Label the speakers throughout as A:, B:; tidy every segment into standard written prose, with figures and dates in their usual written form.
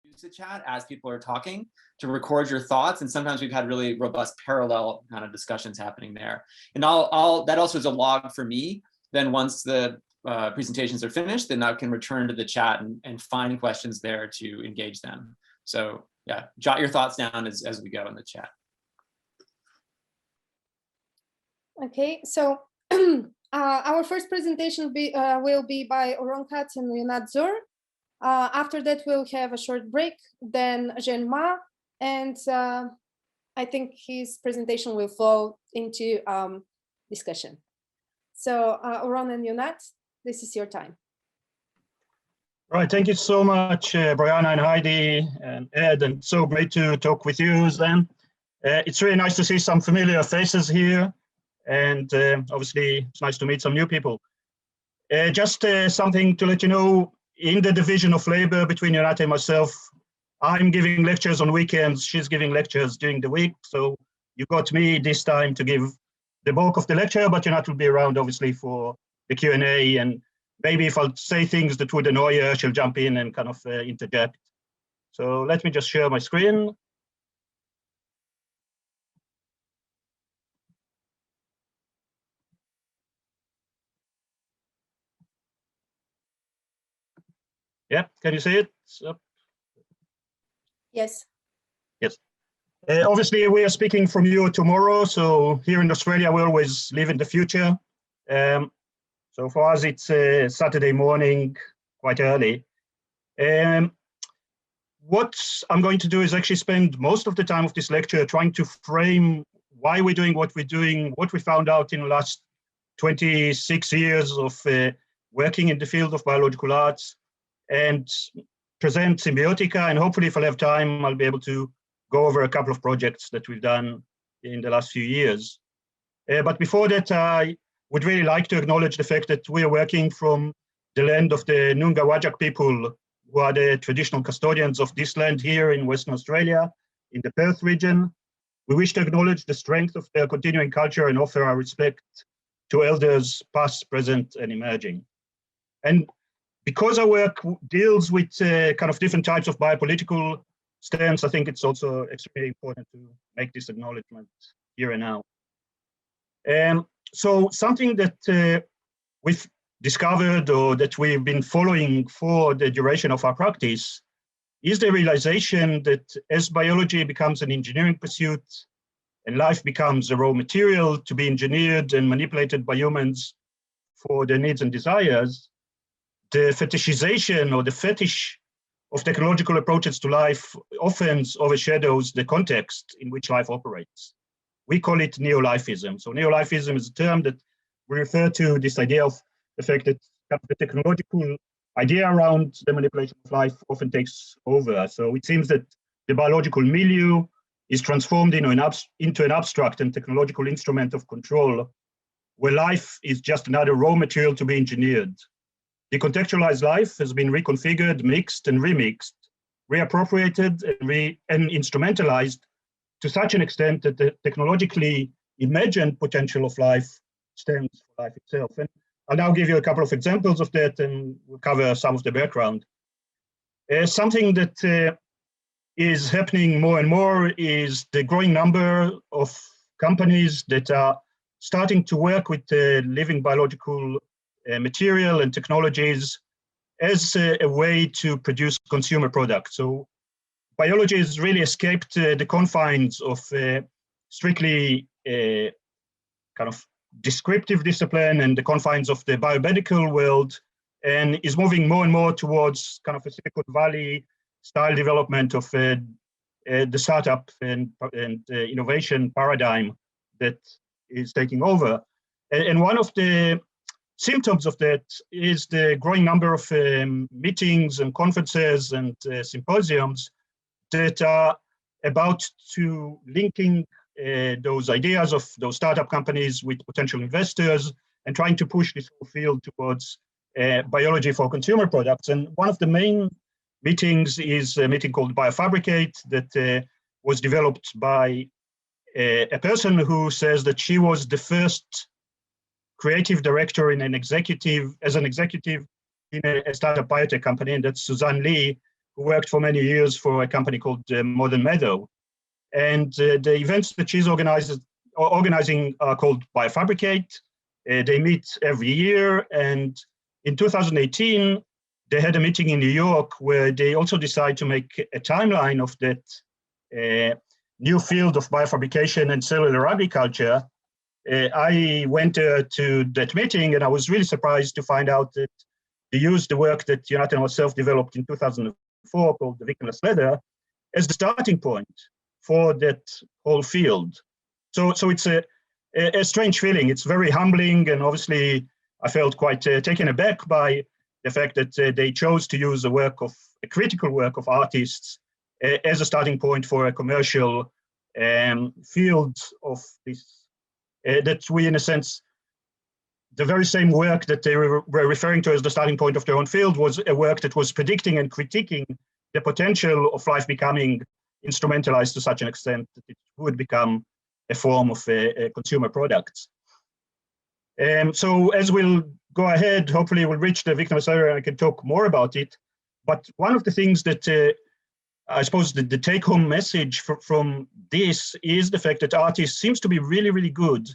A: use the chat as people are talking to record your thoughts. And sometimes we've had really robust parallel kind of discussions happening there. And that also is a log for me. Then once the presentations are finished, then I can return to the chat and find questions there to engage them. So yeah, jot your thoughts down as we go in the chat.
B: Okay, so our first presentation will be by Oron and Ionat Zurr. After that, we'll have a short break, then Zhen, and I think his presentation will flow into discussion. So Oron and Ionat, this is your time.
C: Right, thank you so much, Brianna and Heidi and Ed, and so great to talk with you, Zhen. It's really nice to see some familiar faces here, and obviously it's nice to meet some new people. Just something to let you know, in the division of labor between Ionat and myself, I'm giving lectures on weekends, she's giving lectures during the week, so you got me this time to give the bulk of the lecture, but Ionat will be around obviously for the Q&A, and maybe if I'll say things that would annoy her, she'll jump in and kind of interject. So let me just share my screen. Yeah, can you see it?
B: Yes.
C: Yes. Obviously, we are speaking from you tomorrow. So here in Australia, we always live in the future. So for us, it's Saturday morning, quite early. What I'm going to do is actually spend most of the time of this lecture trying to frame why we're doing what we're doing, what we found out in the last 26 years of working in the field of biological arts, and present Symbiotica, and hopefully if I'll have time, I'll be able to go over a couple of projects that we've done in the last few years. But before that, I would really like to acknowledge the fact that we are working from the land of the Noongar Whadjuk people, who are the traditional custodians of this land here in Western Australia, in the Perth region. We wish to acknowledge the strength of their continuing culture and offer our respect to elders past, present, and emerging. And because our work deals with kind of different types of biopolitical stance, I think it's also extremely important to make this acknowledgement here and now. So something that we've discovered, or that we've been following for the duration of our practice, is the realization that as biology becomes an engineering pursuit and life becomes a raw material to be engineered and manipulated by humans for their needs and desires, the fetishization or the fetish of technological approaches to life often overshadows the context in which life operates. We call it neo-lifism. So neo-lifism is a term that we refer to this idea of the fact that the technological idea around the manipulation of life often takes over. So it seems that the biological milieu is transformed into an abstract and technological instrument of control, where life is just another raw material to be engineered. Decontextualized life has been reconfigured, mixed and remixed, reappropriated and instrumentalized to such an extent that the technologically imagined potential of life stands for life itself. And I'll now give you a couple of examples of that, and we'll cover some of the background. Something that is happening more and more is the growing number of companies that are starting to work with living biological material and technologies as a way to produce consumer products. So biology has really escaped the confines of strictly kind of descriptive discipline and the confines of the biomedical world, and is moving more and more towards kind of a Silicon Valley style development of the startup and innovation paradigm that is taking over. And one of the symptoms of that is the growing number of meetings and conferences and symposiums that are about to linking those ideas of those startup companies with potential investors and trying to push this whole field towards biology for consumer products. And one of the main meetings is a meeting called Biofabricate that was developed by a person who says that she was the first creative director in as an executive in a startup biotech company, and that's Suzanne Lee, who worked for many years for a company called Modern Meadow. And the events that she's organizing are called Biofabricate. They meet every year. And in 2018, they had a meeting in New York where they also decided to make a timeline of that new field of biofabrication and cellular agriculture. I went to that meeting, and I was really surprised to find out that they used the work that Ionat and myself developed in 2004 called the victimless leather as the starting point for that whole field. So it's a strange feeling. It's very humbling, and obviously I felt quite taken aback by the fact that they chose to use a critical work of artists as a starting point for a commercial field of this, that we, in a sense, the very same work that they were referring to as the starting point of their own field was a work that was predicting and critiquing the potential of life becoming instrumentalized to such an extent that it would become a form of consumer products. So as we'll go ahead, hopefully we'll reach the victimless leather and I can talk more about it. But one of the things that I suppose the take-home message from this is the fact that artists seems to be really, really good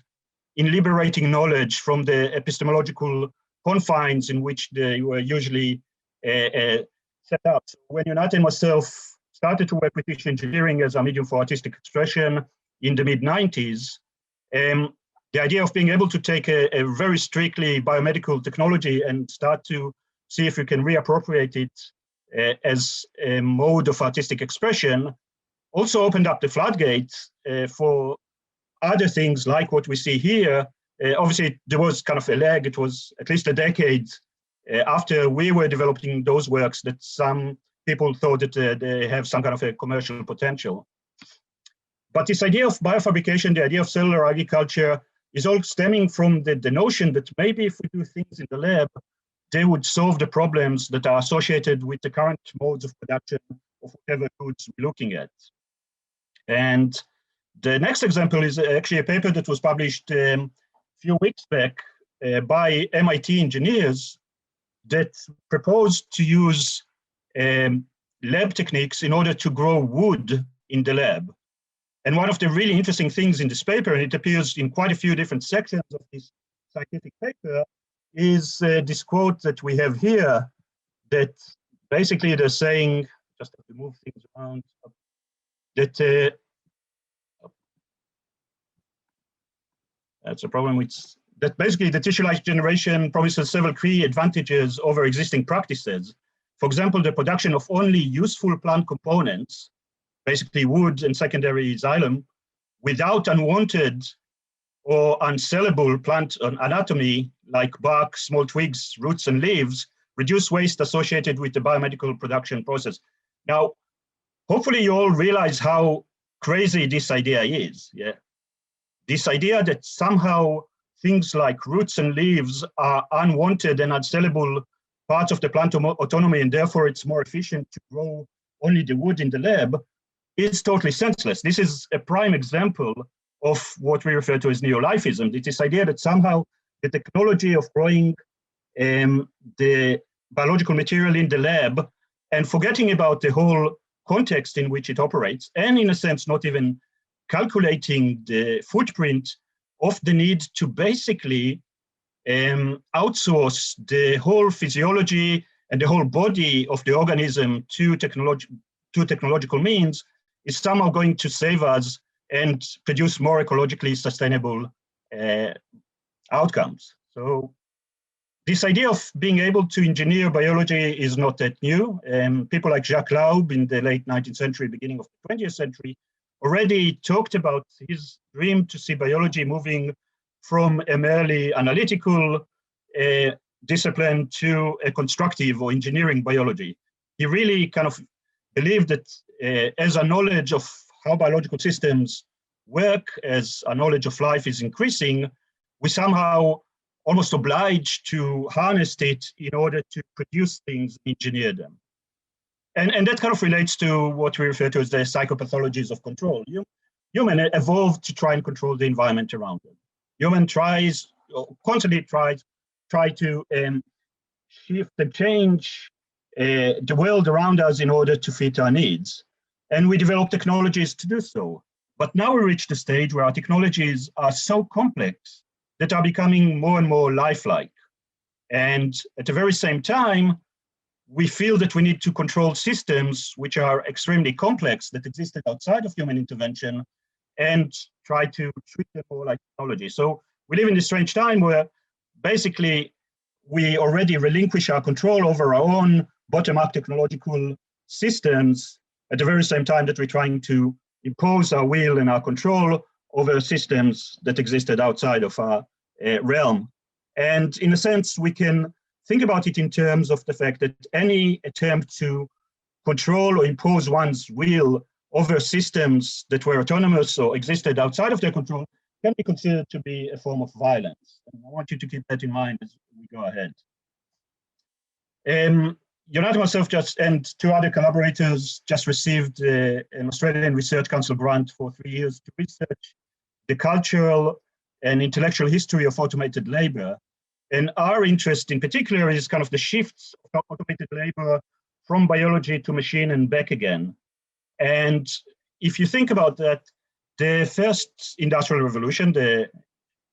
C: in liberating knowledge from the epistemological confines in which they were usually set up. So when Ionat and myself started to work with tissue engineering as a medium for artistic expression in the mid-90s, the idea of being able to take a very strictly biomedical technology and start to see if we can reappropriate it as a mode of artistic expression also opened up the floodgates for other things like what we see here. Obviously, there was kind of a lag. It was at least a decade after we were developing those works that some people thought that they have some kind of a commercial potential. But this idea of biofabrication, the idea of cellular agriculture, is all stemming from the notion that maybe if we do things in the lab, they would solve the problems that are associated with the current modes of production of whatever goods we're looking at. And the next example is actually a paper that was published a few weeks back by MIT engineers that proposed to use lab techniques in order to grow wood in the lab. And one of the really interesting things in this paper, and it appears in quite a few different sections of this scientific paper, is this quote that we have here, that basically they're saying, just have to move things around, that that's a problem with, that basically the tissue-like generation promises several key advantages over existing practices. For example, the production of only useful plant components, basically wood and secondary xylem, without unwanted or unsellable plant anatomy like bark, small twigs, roots, and leaves, reduce waste associated with the biomedical production process. Now, hopefully you all realize how crazy this idea is. Yeah, this idea that somehow things like roots and leaves are unwanted and unsellable parts of the plant autonomy, and therefore it's more efficient to grow only the wood in the lab, is totally senseless. This is a prime example of what we refer to as neolifism. It's this idea that somehow the technology of growing the biological material in the lab and forgetting about the whole context in which it operates, and in a sense, not even calculating the footprint of the need to basically outsource the whole physiology and the whole body of the organism to technological means, is somehow going to save us and produce more ecologically sustainable outcomes. So this idea of being able to engineer biology is not that new. People like Jacques Laub in the late 19th century, beginning of the 20th century, already talked about his dream to see biology moving from a merely analytical discipline to a constructive or engineering biology. He really kind of believed that as our knowledge of how biological systems work, as our knowledge of life is increasing, we somehow almost obliged to harness it in order to produce things, engineer them. And that kind of relates to what we refer to as the psychopathologies of control. Human evolved to try and control the environment around them. Human constantly try to shift and change the world around us in order to fit our needs. And we develop technologies to do so. But now we reach the stage where our technologies are so complex that are becoming more and more lifelike. And at the very same time, we feel that we need to control systems which are extremely complex that existed outside of human intervention and try to treat them more like technology. So we live in this strange time where basically we already relinquish our control over our own bottom-up technological systems at the very same time that we're trying to impose our will and our control over systems that existed outside of our realm. And in a sense, we can think about it in terms of the fact that any attempt to control or impose one's will over systems that were autonomous or existed outside of their control can be considered to be a form of violence. And I want you to keep that in mind as we go ahead. Ionat and myself and two other collaborators just received an Australian Research Council grant for 3 years to research the cultural and intellectual history of automated labor. And our interest in particular is kind of the shifts of automated labor from biology to machine and back again. And if you think about that, the first industrial revolution, the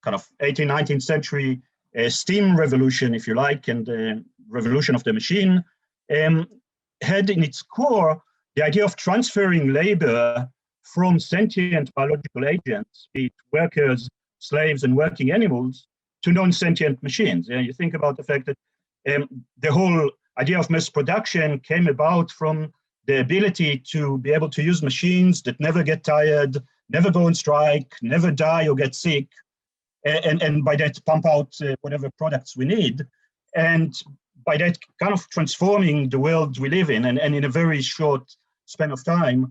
C: kind of 18th, 19th century steam revolution, if you like, and the revolution of the machine, had in its core the idea of transferring labor from sentient biological agents, be it workers, slaves, and working animals, to non-sentient machines. You think about the fact that the whole idea of mass production came about from the ability to be able to use machines that never get tired, never go on strike, never die or get sick, and by that pump out whatever products we need. And by that kind of transforming the world we live in, and in a very short span of time,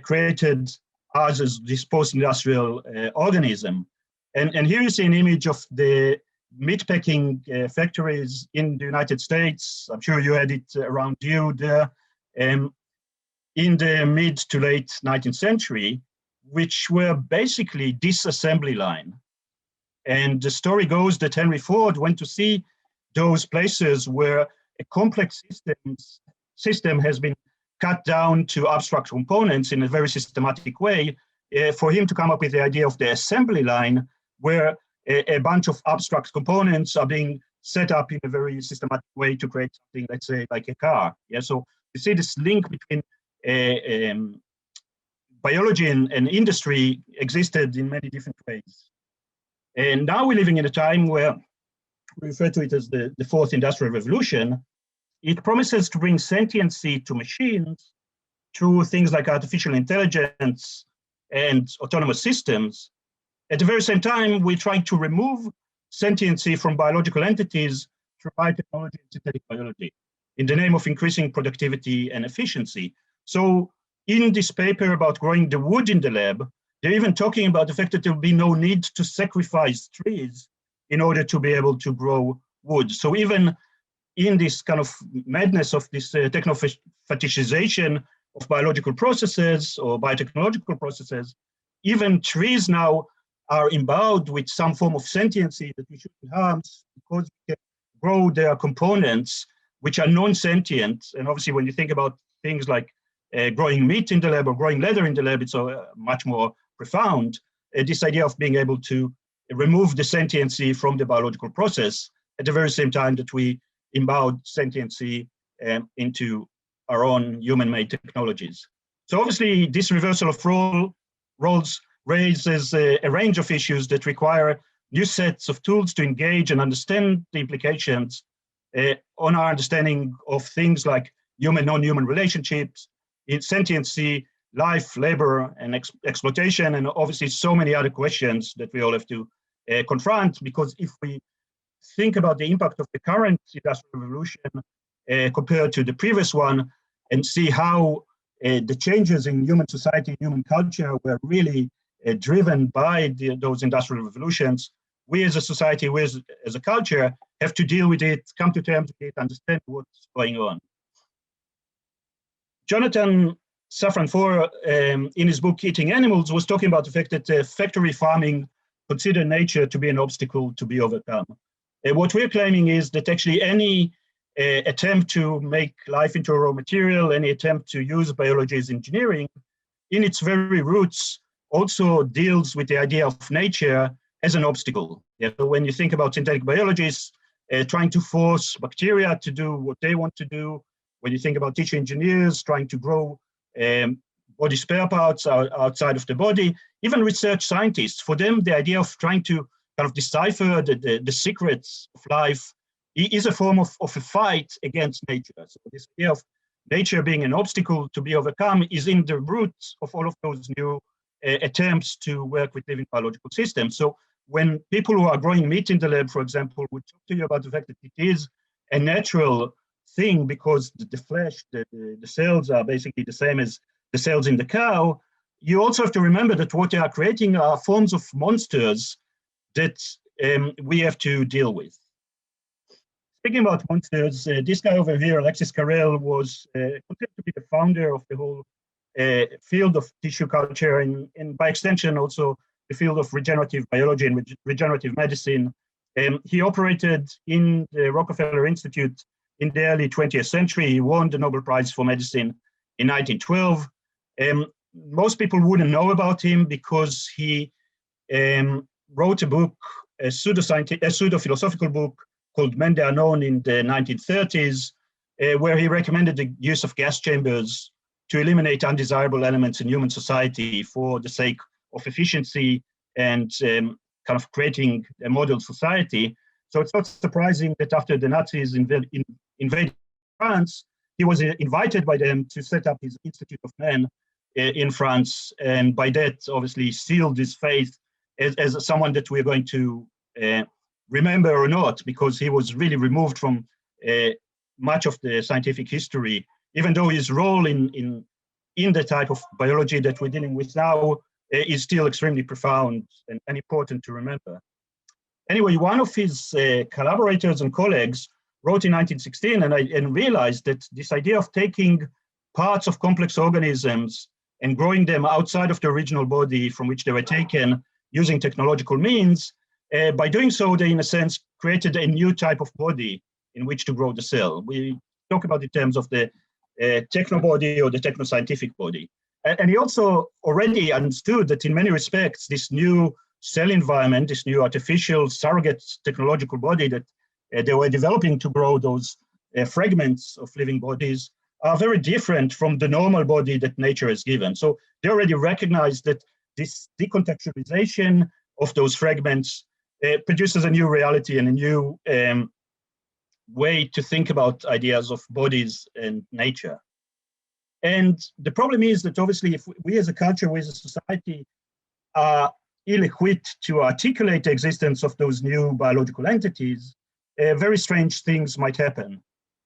C: created us as this post-industrial organism. And here you see an image of the meatpacking factories in the United States. I'm sure you had it around you there. In the mid to late 19th century, which were basically disassembly line. And the story goes that Henry Ford went to see those places where a complex system has been cut down to abstract components in a very systematic way, for him to come up with the idea of the assembly line, where a bunch of abstract components are being set up in a very systematic way to create something, let's say, like a car. Yeah, so you see this link between biology and industry existed in many different ways. And now we're living in a time where we refer to it as the fourth industrial revolution. It promises to bring sentiency to machines through things like artificial intelligence and autonomous systems. At the very same time, we're trying to remove sentiency from biological entities through biotechnology and synthetic biology in the name of increasing productivity and efficiency. So in this paper about growing the wood in the lab, they're even talking about the fact that there will be no need to sacrifice trees in order to be able to grow wood. So even in this kind of madness of this techno-fetishization of biological processes or biotechnological processes, even trees now are endowed with some form of sentiency that we shouldn't harm because we can grow their components, which are non-sentient. And obviously, when you think about things like growing meat in the lab or growing leather in the lab, it's much more profound. This idea of being able to remove the sentiency from the biological process at the very same time that we embed sentiency into our own human-made technologies. So obviously, this reversal of roles raises a range of issues that require new sets of tools to engage and understand the implications on our understanding of things like human, non-human relationships, sentiency, life, labor, and exploitation, and obviously so many other questions that we all have to confront, because if we think about the impact of the current industrial revolution compared to the previous one and see how the changes in human society and human culture were really driven by those industrial revolutions, we as a society, we as a culture, have to deal with it, come to terms with it, understand what's going on. Jonathan Safran-Foer, in his book Eating Animals, was talking about the fact that factory farming considered nature to be an obstacle to be overcome. What we're claiming is that actually any attempt to make life into a raw material, any attempt to use biology as engineering, in its very roots, also deals with the idea of nature as an obstacle. Yeah, so when you think about synthetic biologists trying to force bacteria to do what they want to do, when you think about tissue engineers trying to grow body spare parts outside of the body, even research scientists, for them, the idea of trying to kind of decipher the secrets of life is a form of a fight against nature. So this idea of nature being an obstacle to be overcome is in the roots of all of those new attempts to work with living biological systems. So when people who are growing meat in the lab, for example, would talk to you about the fact that it is a natural thing because the flesh, the cells are basically the same as the cells in the cow, you also have to remember that what they are creating are forms of monsters that we have to deal with. Speaking about monsters, this guy over here, Alexis Carrel, was considered to be the founder of the whole field of tissue culture and by extension also the field of regenerative biology and regenerative medicine. He operated in the Rockefeller Institute in the early 20th century. He won the Nobel Prize for Medicine in 1912. Most people wouldn't know about him because he wrote a book, a pseudo-philosophical book called Men the Unknown in the 1930s, where he recommended the use of gas chambers to eliminate undesirable elements in human society for the sake of efficiency and kind of creating a model society. So it's not surprising that after the Nazis invaded France, he was invited by them to set up his Institute of Men in France, and by that obviously sealed his fate as someone that we're going to remember or not, because he was really removed from much of the scientific history, even though his role in the type of biology that we're dealing with now is still extremely profound and important to remember. Anyway, one of his collaborators and colleagues wrote in 1916 and realized that this idea of taking parts of complex organisms and growing them outside of the original body from which they were taken using technological means, by doing so, they in a sense created a new type of body in which to grow the cell. We talk about it in terms of the technobody or the technoscientific body. And he also already understood that in many respects, this new cell environment, this new artificial surrogate technological body that they were developing to grow those fragments of living bodies are very different from the normal body that nature has given. So they already recognized that this decontextualization of those fragments produces a new reality and a new way to think about ideas of bodies and nature. And the problem is that obviously if we as a culture, we as a society are ill-equipped to articulate the existence of those new biological entities, very strange things might happen.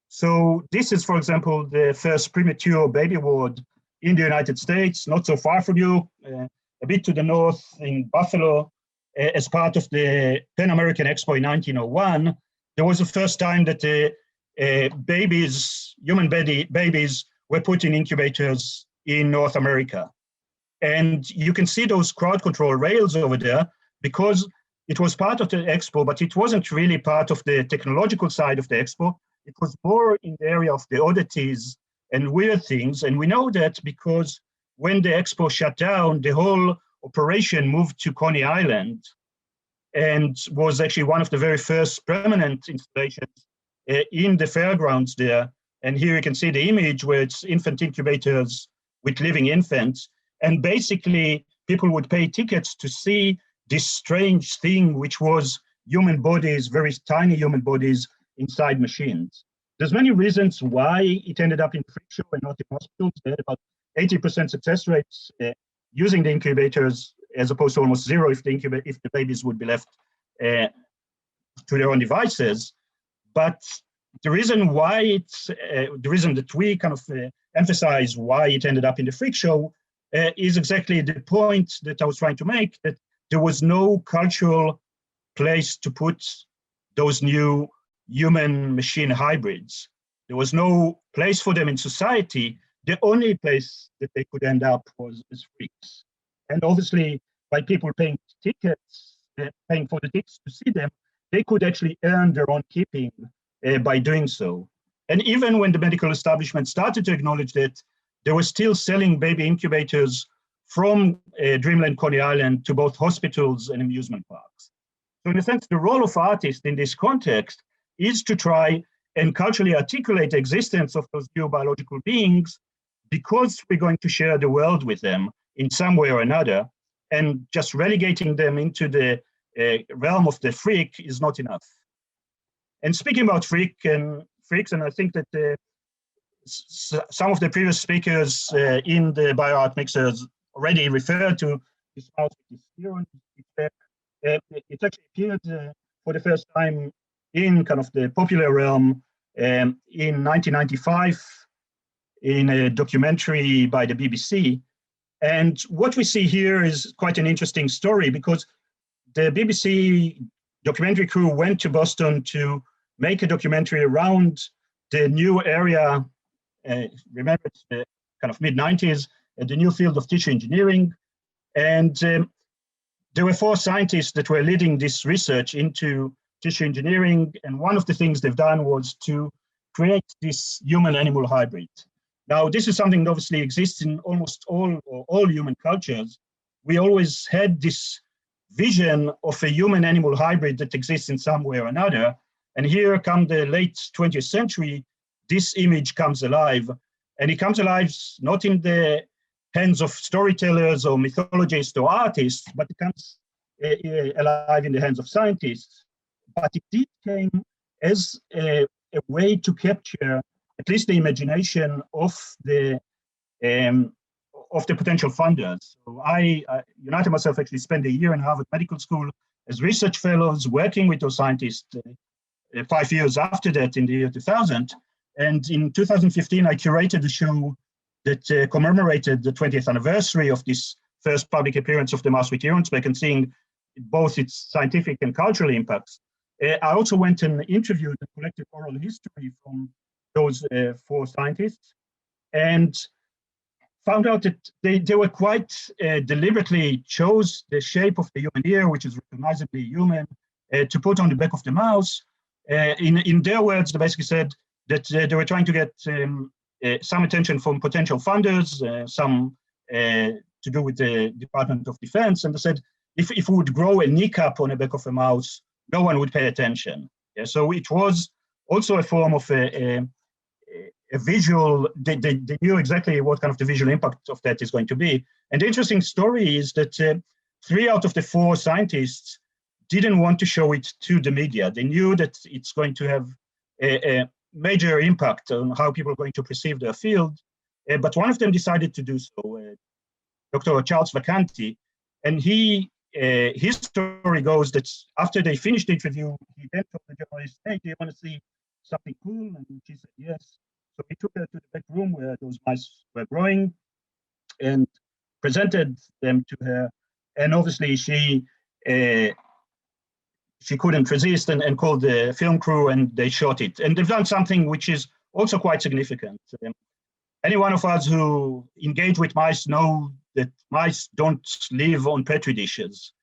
C: So this is, for example, the first premature baby ward in the United States, not so far from you, a bit to the north in Buffalo, as part of the Pan American Expo in 1901. There was the first time that human babies were put in incubators in North America. And you can see those crowd control rails over there because it was part of the expo, but it wasn't really part of the technological side of the expo. It was more in the area of the oddities and weird things. And we know that because when the expo shut down, the whole operation moved to Coney Island and was actually one of the very first permanent installations in the fairgrounds there. And here you can see the image where it's infant incubators with living infants. And basically, people would pay tickets to see this strange thing, which was human bodies, very tiny human bodies inside machines. There's many reasons why it ended up in freak show and not in hospitals. They had about 80% success rates using the incubators, as opposed to almost zero if the babies would be left to their own devices. But the reason why the reason that we kind of emphasize why it ended up in the freak show is exactly the point that I was trying to make, that there was no cultural place to put those new human-machine hybrids. There was no place for them in society. The only place that they could end up was as freaks. And obviously, by people paying tickets, paying for the tickets to see them, they could actually earn their own keeping by doing so. And even when the medical establishment started to acknowledge that, they were still selling baby incubators from Dreamland Coney Island to both hospitals and amusement parks. So in a sense, the role of artists in this context is to try and culturally articulate the existence of those new biological beings, because we're going to share the world with them in some way or another, and just relegating them into the realm of the freak is not enough. And speaking about freaks, and I think that some of the previous speakers in the bioart mixers already referred to this mouse with this neuron effect. It actually appeared for the first time in kind of the popular realm in 1995 in a documentary by the BBC. And what we see here is quite an interesting story, because the BBC documentary crew went to Boston to make a documentary around the new area. Remember, it's the kind of mid-90s, the new field of tissue engineering. And there were 4 scientists that were leading this research into tissue engineering. And one of the things they've done was to create this human-animal hybrid. Now, this is something that obviously exists in almost all human cultures. We always had this vision of a human-animal hybrid that exists in some way or another. And here come the late 20th century, this image comes alive. And it comes alive not in the hands of storytellers or mythologists or artists, but it comes alive in the hands of scientists. But it did came as a way to capture at least the imagination of the potential funders. So Ionat and myself actually spent a year in Harvard Medical School as research fellows working with those scientists 5 years after that in the year 2000. And in 2015, I curated a show that commemorated the 20th anniversary of this first public appearance of the mouse with Ionat spec, and seeing both its scientific and cultural impacts. I also went and interviewed and collected oral history from those 4 scientists, and found out that they were quite deliberately chose the shape of the human ear, which is recognizably human, to put on the back of the mouse. In their words, they basically said that they were trying to get some attention from potential funders, some to do with the Department of Defense, and they said if we would grow a kneecap on the back of a mouse, no one would pay attention. Yeah, so it was also a form of a visual. They knew exactly what kind of the visual impact of that is going to be. And the interesting story is that 3 out of the 4 scientists didn't want to show it to the media. They knew that it's going to have a major impact on how people are going to perceive their field. But one of them decided to do so, Dr. Charles Vacanti. And his story goes that after they finished the interview, he then told the journalist, "Hey, do you want to see something cool?" And she said, "Yes." So he took her to the back room where those mice were growing and presented them to her. And obviously she couldn't resist and called the film crew, and they shot it. And they've done something which is also quite significant. Any one of us who engage with mice know that mice don't live on petri dishes.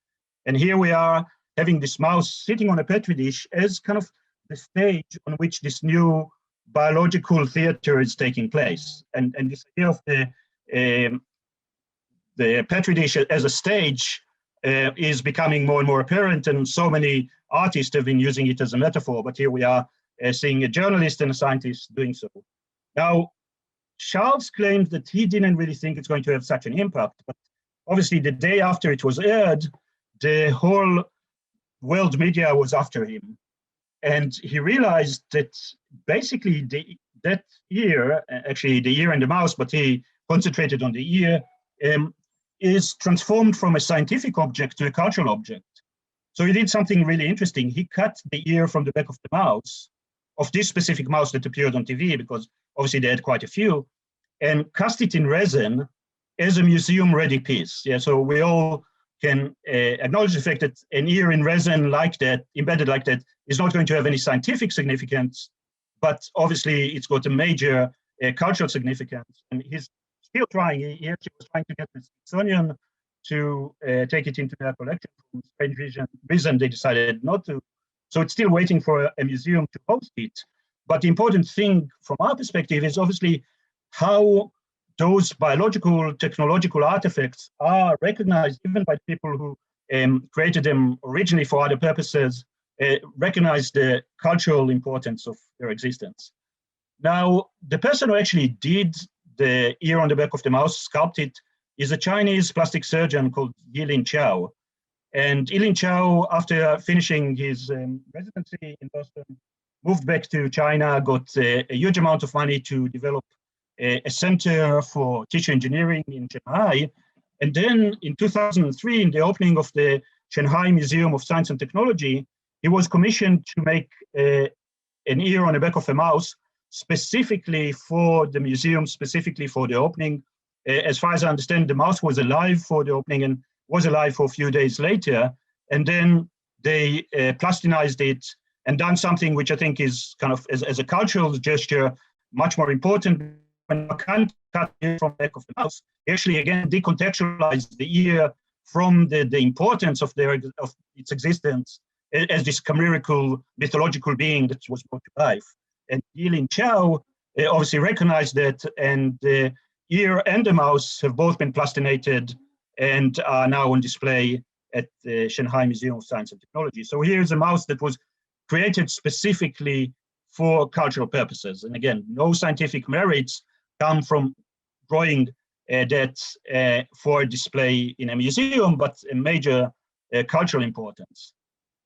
C: And here we are having this mouse sitting on a petri dish as kind of the stage on which this new biological theater is taking place. And this idea of the petri dish as a stage is becoming more and more apparent, and so many artists have been using it as a metaphor, but here we are seeing a journalist and a scientist doing so. Now, Charles claimed that he didn't really think it's going to have such an impact, but obviously the day after it was aired, the whole world media was after him. And he realized that basically that ear, actually the ear and the mouse, but he concentrated on the ear, is transformed from a scientific object to a cultural object. So he did something really interesting. He cut the ear from the back of the mouse, of this specific mouse that appeared on TV, because obviously they had quite a few, and cast it in resin as a museum-ready piece. Yeah, so we all can acknowledge the fact that an ear in resin like that, embedded like that, is not going to have any scientific significance, but obviously it's got a major cultural significance. And he's still trying. He actually was trying to get the Smithsonian to take it into their collection. For strange reason, they decided not to. So it's still waiting for a museum to host it. But the important thing from our perspective is obviously how those biological, technological artifacts are recognized even by people who created them originally for other purposes, recognize the cultural importance of their existence. Now, the person who actually did the ear on the back of the mouse, sculpted, is a Chinese plastic surgeon called Yilin Chao. And Yilin Chao, after finishing his residency in Boston, moved back to China, got a huge amount of money to develop a center for tissue engineering in Shanghai. And then in 2003, in the opening of the Shanghai Museum of Science and Technology, he was commissioned to make an ear on the back of a mouse specifically for the museum, specifically for the opening. As far as I understand, the mouse was alive for the opening and was alive for a few days later. And then they plastinized it and done something which I think is kind of, as a cultural gesture, much more important. When you can't cut it from the back of the mouse, actually, again, decontextualize the ear from the importance of its existence as this chimerical mythological being that was brought to life. And Yilin Chao obviously recognized that, and the ear and the mouse have both been plastinated and are now on display at the Shanghai Museum of Science and Technology. So here's a mouse that was created specifically for cultural purposes. And again, no scientific merits come from drawing that for display in a museum, but a major cultural importance.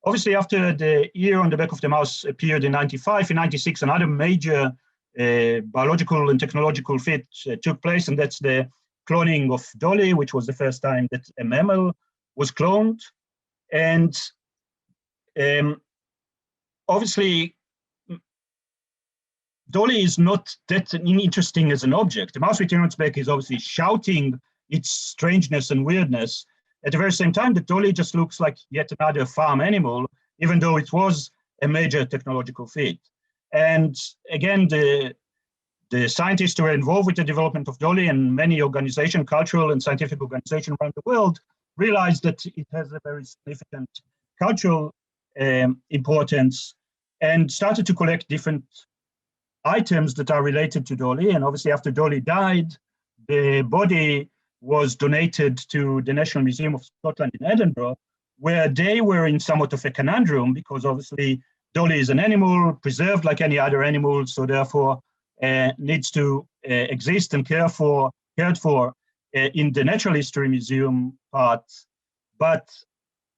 C: Obviously, after the ear on the back of the mouse appeared in 95, in 96, another major biological and technological feat took place, and that's the cloning of Dolly, which was the first time that a mammal was cloned. And obviously, Dolly is not that interesting as an object. The mouse with ear on its back is obviously shouting its strangeness and weirdness. At the very same time, that Dolly just looks like yet another farm animal, even though it was a major technological feat. And again, the scientists who were involved with the development of Dolly, and many organizations, cultural and scientific organizations around the world, realized that it has a very significant cultural importance, and started to collect different items that are related to Dolly. And obviously, after Dolly died, the body was donated to the National Museum of Scotland in Edinburgh, where they were in somewhat of a conundrum, because obviously Dolly is an animal preserved like any other animal, so therefore needs to exist and cared for in the Natural History Museum part. But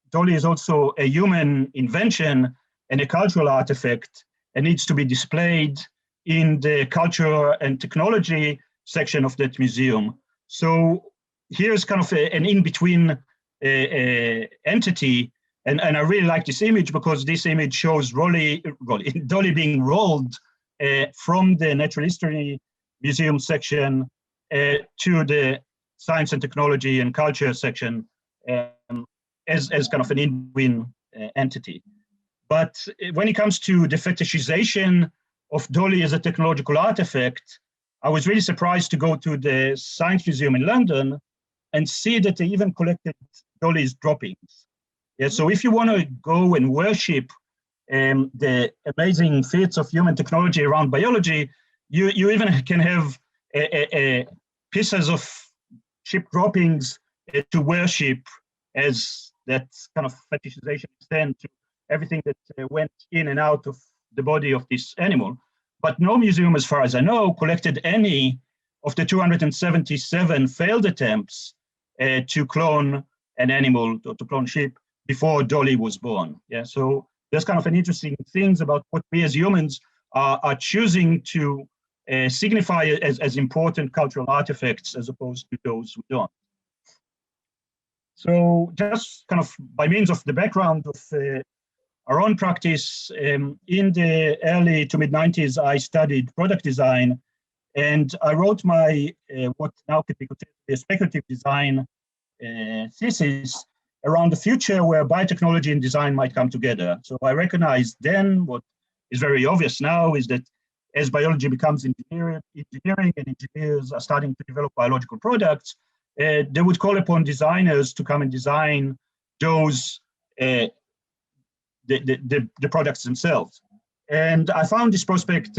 C: Dolly is also a human invention and a cultural artifact, and needs to be displayed in the culture and technology section of that museum. So here's kind of an in-between entity, and I really like this image, because this image shows Dolly being rolled from the Natural History Museum section to the Science and Technology and Culture section as kind of an in-between entity. But when it comes to the fetishization of Dolly as a technological artifact, I was really surprised to go to the Science Museum in London and see that they even collected Dolly's droppings. Yeah, so if you want to go and worship the amazing feats of human technology around biology, you even can have pieces of ship droppings to worship, as that kind of fetishization extends to everything that went in and out of the body of this animal. But no museum, as far as I know, collected any of the 277 failed attempts to clone an animal, or to clone sheep, before Dolly was born. Yeah, so there's kind of an interesting things about what we as humans are choosing to signify as important cultural artifacts, as opposed to those who don't. So just kind of by means of the background of our own practice, in the early to mid-90s, I studied product design, and I wrote my what now could be considered a speculative design thesis around the future where biotechnology and design might come together. So I recognized then, what is very obvious now, is that as biology becomes engineering and engineers are starting to develop biological products, they would call upon designers to come and design those the products themselves. And I found this prospect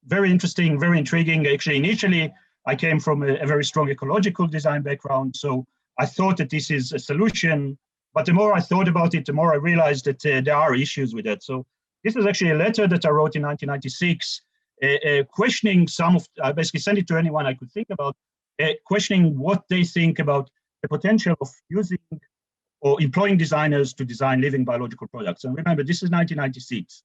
C: very interesting, very intriguing. Actually, initially, I came from a very strong ecological design background, so I thought that this is a solution. But the more I thought about it, the more I realized that there are issues with it. So this is actually a letter that I wrote in 1996, questioning some of, I basically sent it to anyone I could think about, questioning what they think about the potential of using or employing designers to design living biological products. And remember, this is 1996.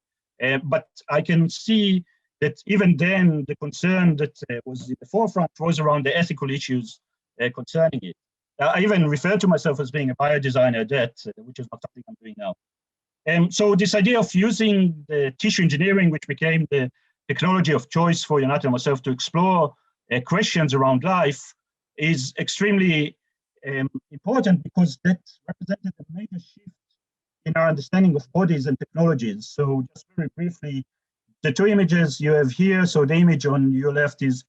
C: But I can see that even then, the concern that was in the forefront was around the ethical issues concerning it. I even refer to myself as being a biodesigner at that, which is not something I'm doing now. So this idea of using the tissue engineering, which became the technology of choice for Ionat and myself to explore questions around life, is extremely important because that represented a major shift in our understanding of bodies and technologies. So just very briefly, the two images you have here, so the image on your left is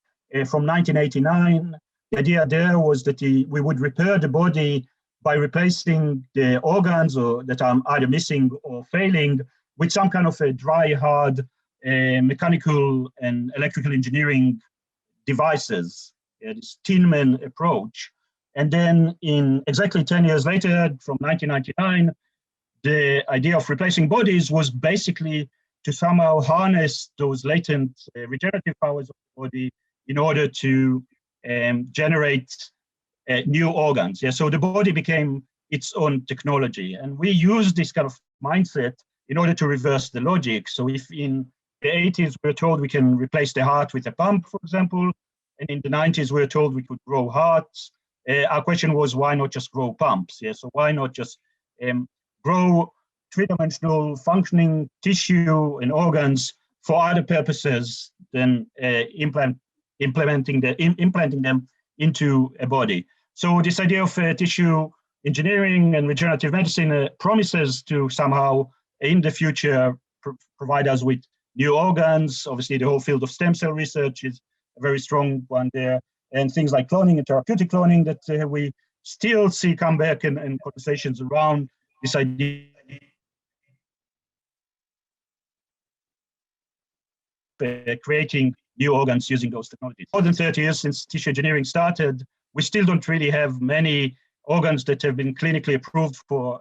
C: from 1989. The idea there was that we would repair the body by replacing the organs or that are either missing or failing with some kind of a dry, hard mechanical and electrical engineering devices, this Tin-Man approach. And then in exactly 10 years later, from 1999, the idea of replacing bodies was basically to somehow harness those latent regenerative powers of the body in order to generate new organs. Yeah, so the body became its own technology. And we use this kind of mindset in order to reverse the logic. So if in the 80s we were told we can replace the heart with a pump, for example, and in the 90s we were told we could grow hearts, our question was, why not just grow pumps? Yeah, so why not just grow three-dimensional functioning tissue and organs for other purposes than implanting them into a body. So this idea of tissue engineering and regenerative medicine promises to somehow, in the future, provide us with new organs. Obviously, the whole field of stem cell research is a very strong one there, and things like cloning and therapeutic cloning that we still see come back in conversations around this idea of creating new organs using those technologies. More than 30 years since tissue engineering started, we still don't really have many organs that have been clinically approved for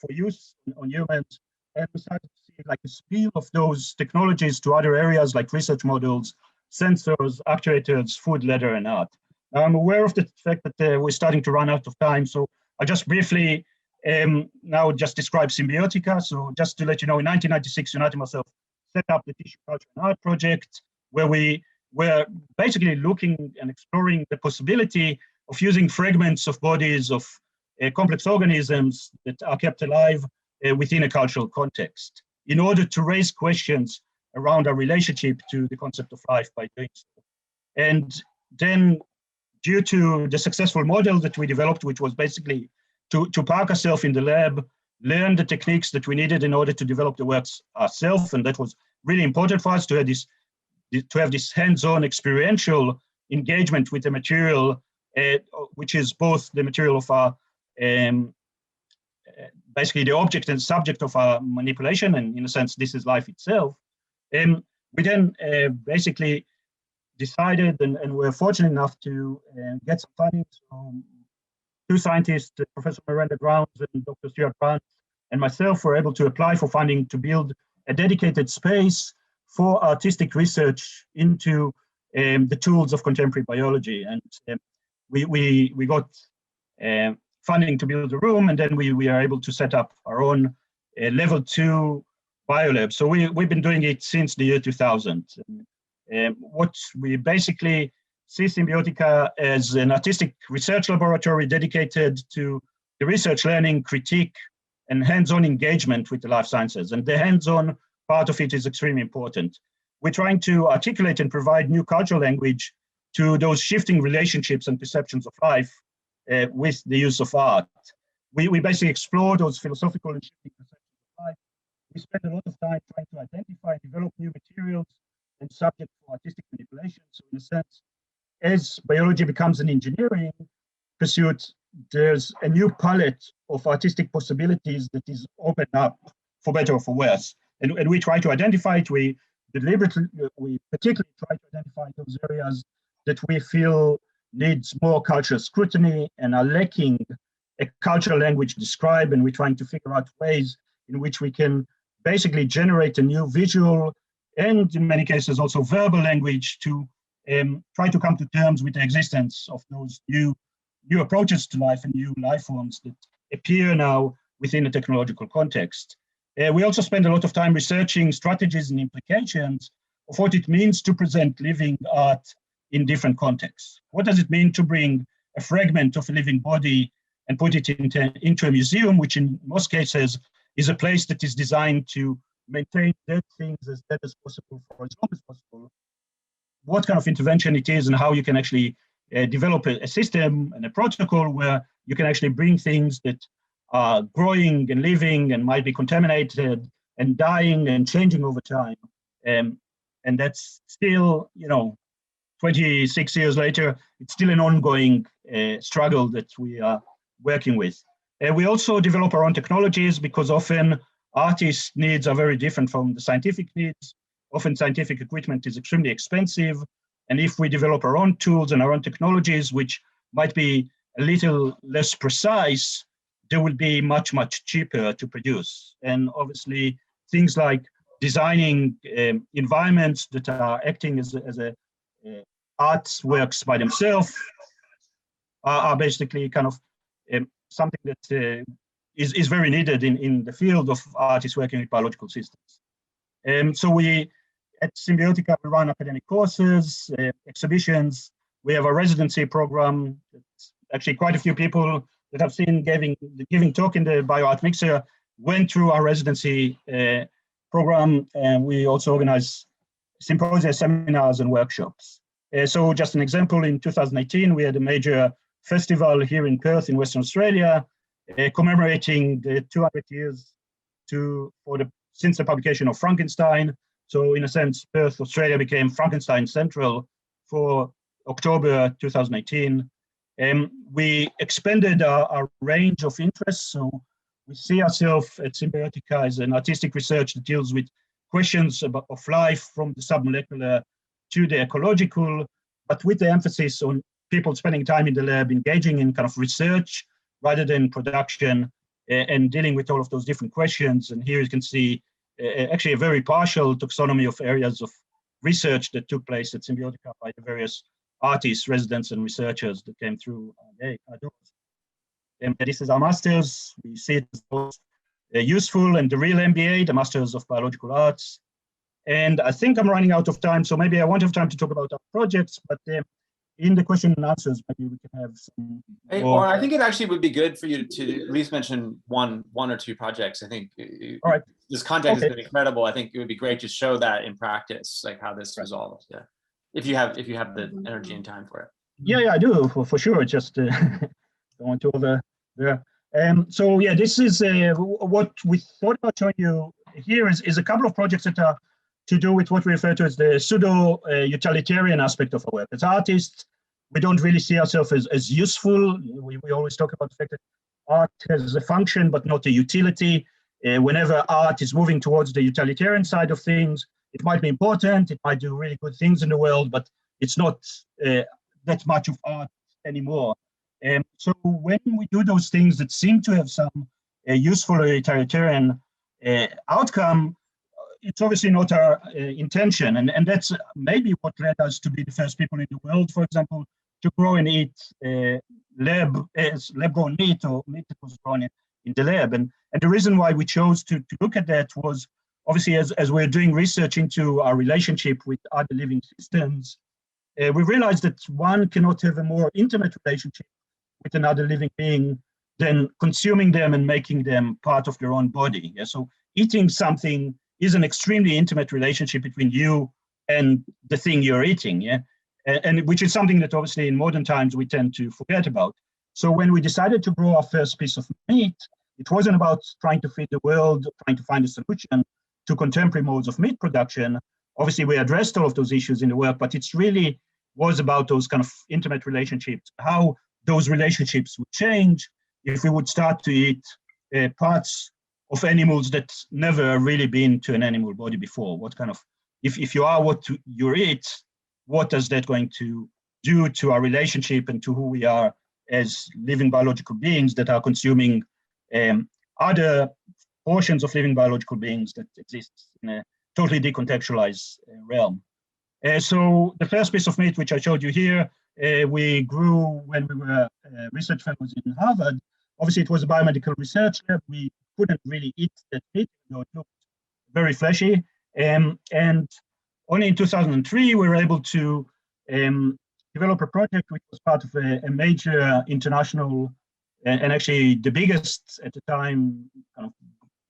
C: use on humans. And we started to see like a spill of those technologies to other areas like research models, sensors, actuators, food, leather, and art. Now, I'm aware of the fact that we're starting to run out of time, so I just briefly now just describe Symbiotica. So just to let you know, in 1996, Ionat and myself set up the Tissue Culture and Art project, where we were basically looking and exploring the possibility of using fragments of bodies of complex organisms that are kept alive within a cultural context in order to raise questions around our relationship to the concept of life by doing so. And then due to the successful model that we developed, which was basically to park ourselves in the lab, learn the techniques that we needed in order to develop the works ourselves. And that was really important for us to have this hands-on experiential engagement with the material, which is both the material of our, basically the object and subject of our manipulation. And in a sense, this is life itself. We then basically decided and were fortunate enough to get some funding from two scientists, Professor Miranda Grounds and Dr. Stuart Brandt, and myself were able to apply for funding to build a dedicated space for artistic research into the tools of contemporary biology. And we got funding to build a room, and then we are able to set up our own level 2 biolab. So we've been doing it since the year 2000. What we basically see Symbiotica as an artistic research laboratory dedicated to the research, learning, critique, and hands-on engagement with the life sciences. And the hands-on part of it is extremely important. We're trying to articulate and provide new cultural language to those shifting relationships and perceptions of life with the use of art. We basically explore those philosophical and shifting perceptions of life. We spend a lot of time trying to identify and develop new materials and subjects for artistic manipulation. So in a sense, as biology becomes an engineering pursuit, there's a new palette of artistic possibilities that is opened up, for better or for worse. and we try to identify it. We particularly try to identify those areas that we feel needs more cultural scrutiny and are lacking a cultural language described, and we're trying to figure out ways in which we can basically generate a new visual and in many cases also verbal language to try to come to terms with the existence of those new approaches to life and new life forms that appear now within a technological context. We also spend a lot of time researching strategies and implications of what it means to present living art in different contexts. What does it mean to bring a fragment of a living body and put it into a museum, which in most cases is a place that is designed to maintain dead things as dead as possible for as long as possible? What kind of intervention it is and how you can actually develop a system and a protocol where you can actually bring things that are growing and living and might be contaminated and dying and changing over time. And that's still, 26 years later, it's still an ongoing struggle that we are working with. We also develop our own technologies because often artists' needs are very different from the scientific needs. Often scientific equipment is extremely expensive. And if we develop our own tools and our own technologies, which might be a little less precise, they will be much, much cheaper to produce. And obviously, things like designing environments that are acting as artworks by themselves are basically kind of something that is very needed in the field of artists working with biological systems. So we, at Symbiotica, we run academic courses, exhibitions. We have a residency program. It's actually quite a few people that I've seen giving talk in the BioArt Mixer went through our residency program. And we also organize symposia, seminars, and workshops. So just an example, in 2018, we had a major festival here in Perth in Western Australia, commemorating the 200 years since the publication of Frankenstein. So in a sense, Perth, Australia became Frankenstein Central for October 2018. We expanded our range of interests. So we see ourselves at Symbiotica as an artistic research that deals with questions of life from the submolecular to the ecological, but with the emphasis on people spending time in the lab, engaging in kind of research rather than production, and dealing with all of those different questions. And here you can see actually a very partial taxonomy of areas of research that took place at Symbiotica by the various artists, residents, and researchers that came through our doors. And this is our masters. We see it as both useful and the real MBA, the Masters of Biological Arts. And I think I'm running out of time, so maybe I won't have time to talk about our projects, but in the question and answers, maybe we can have some.
A: Hey, Oron, I think it actually would be good for you to at least mention one or two projects. I think
C: all right.
A: This context has been incredible. I think it would be great to show that in practice, like how this resolves. Yeah, if you have the energy and time for it.
C: Yeah, I do for sure. Just don't want to over there. So yeah, this is what we thought about showing you here is a couple of projects that are to do with what we refer to as the pseudo-utilitarian aspect of our work. As artists, we don't really see ourselves as useful. We always talk about the fact that art has a function, but not a utility. Whenever art is moving towards the utilitarian side of things, it might be important, it might do really good things in the world, but it's not that much of art anymore. So when we do those things that seem to have some useful utilitarian outcome, it's obviously not our intention. And that's maybe what led us to be the first people in the world, for example, to grow and eat lab-grown meat or meat that was grown in the lab. And the reason why we chose to look at that was obviously as we're doing research into our relationship with other living systems, we realized that one cannot have a more intimate relationship with another living being than consuming them and making them part of their own body. Yeah? So eating something is an extremely intimate relationship between you and the thing you're eating, yeah, and which is something that obviously in modern times we tend to forget about. So when we decided to grow our first piece of meat, it wasn't about trying to feed the world, trying to find a solution to contemporary modes of meat production. Obviously, we addressed all of those issues in the work, but it's really was about those kind of intimate relationships, how those relationships would change if we would start to eat parts of animals that's never really been to an animal body before. What kind of, if you are what you eat, what is that going to do to our relationship and to who we are as living biological beings that are consuming other portions of living biological beings that exist in a totally decontextualized realm. So the first piece of meat, which I showed you here, we grew when we were research fellows in Harvard. Obviously, it was a biomedical research lab. We couldn't really eat that meat, though it looked very fleshy. And only in 2003, we were able to develop a project which was part of a major international and actually the biggest at the time kind of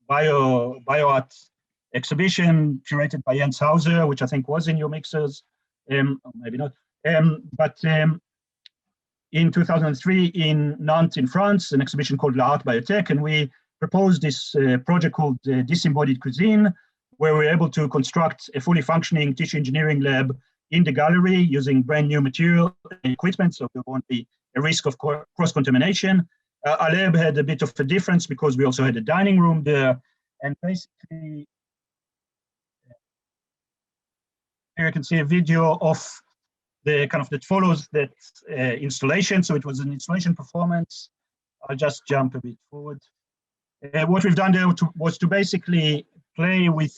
C: bio-art exhibition curated by Jens Hauser, which I think was in your mixers, or maybe not. In 2003 in Nantes in France, an exhibition called L'Art Biotech, and we proposed this project called Disembodied Cuisine, where we're able to construct a fully functioning tissue engineering lab in the gallery using brand new material and equipment, so there won't be a risk of cross-contamination. Our lab had a bit of a difference because we also had a dining room there, and basically here you can see a video of the kind of that follows that installation. So it was an installation performance. I'll just jump a bit forward. What we've done there was to basically play with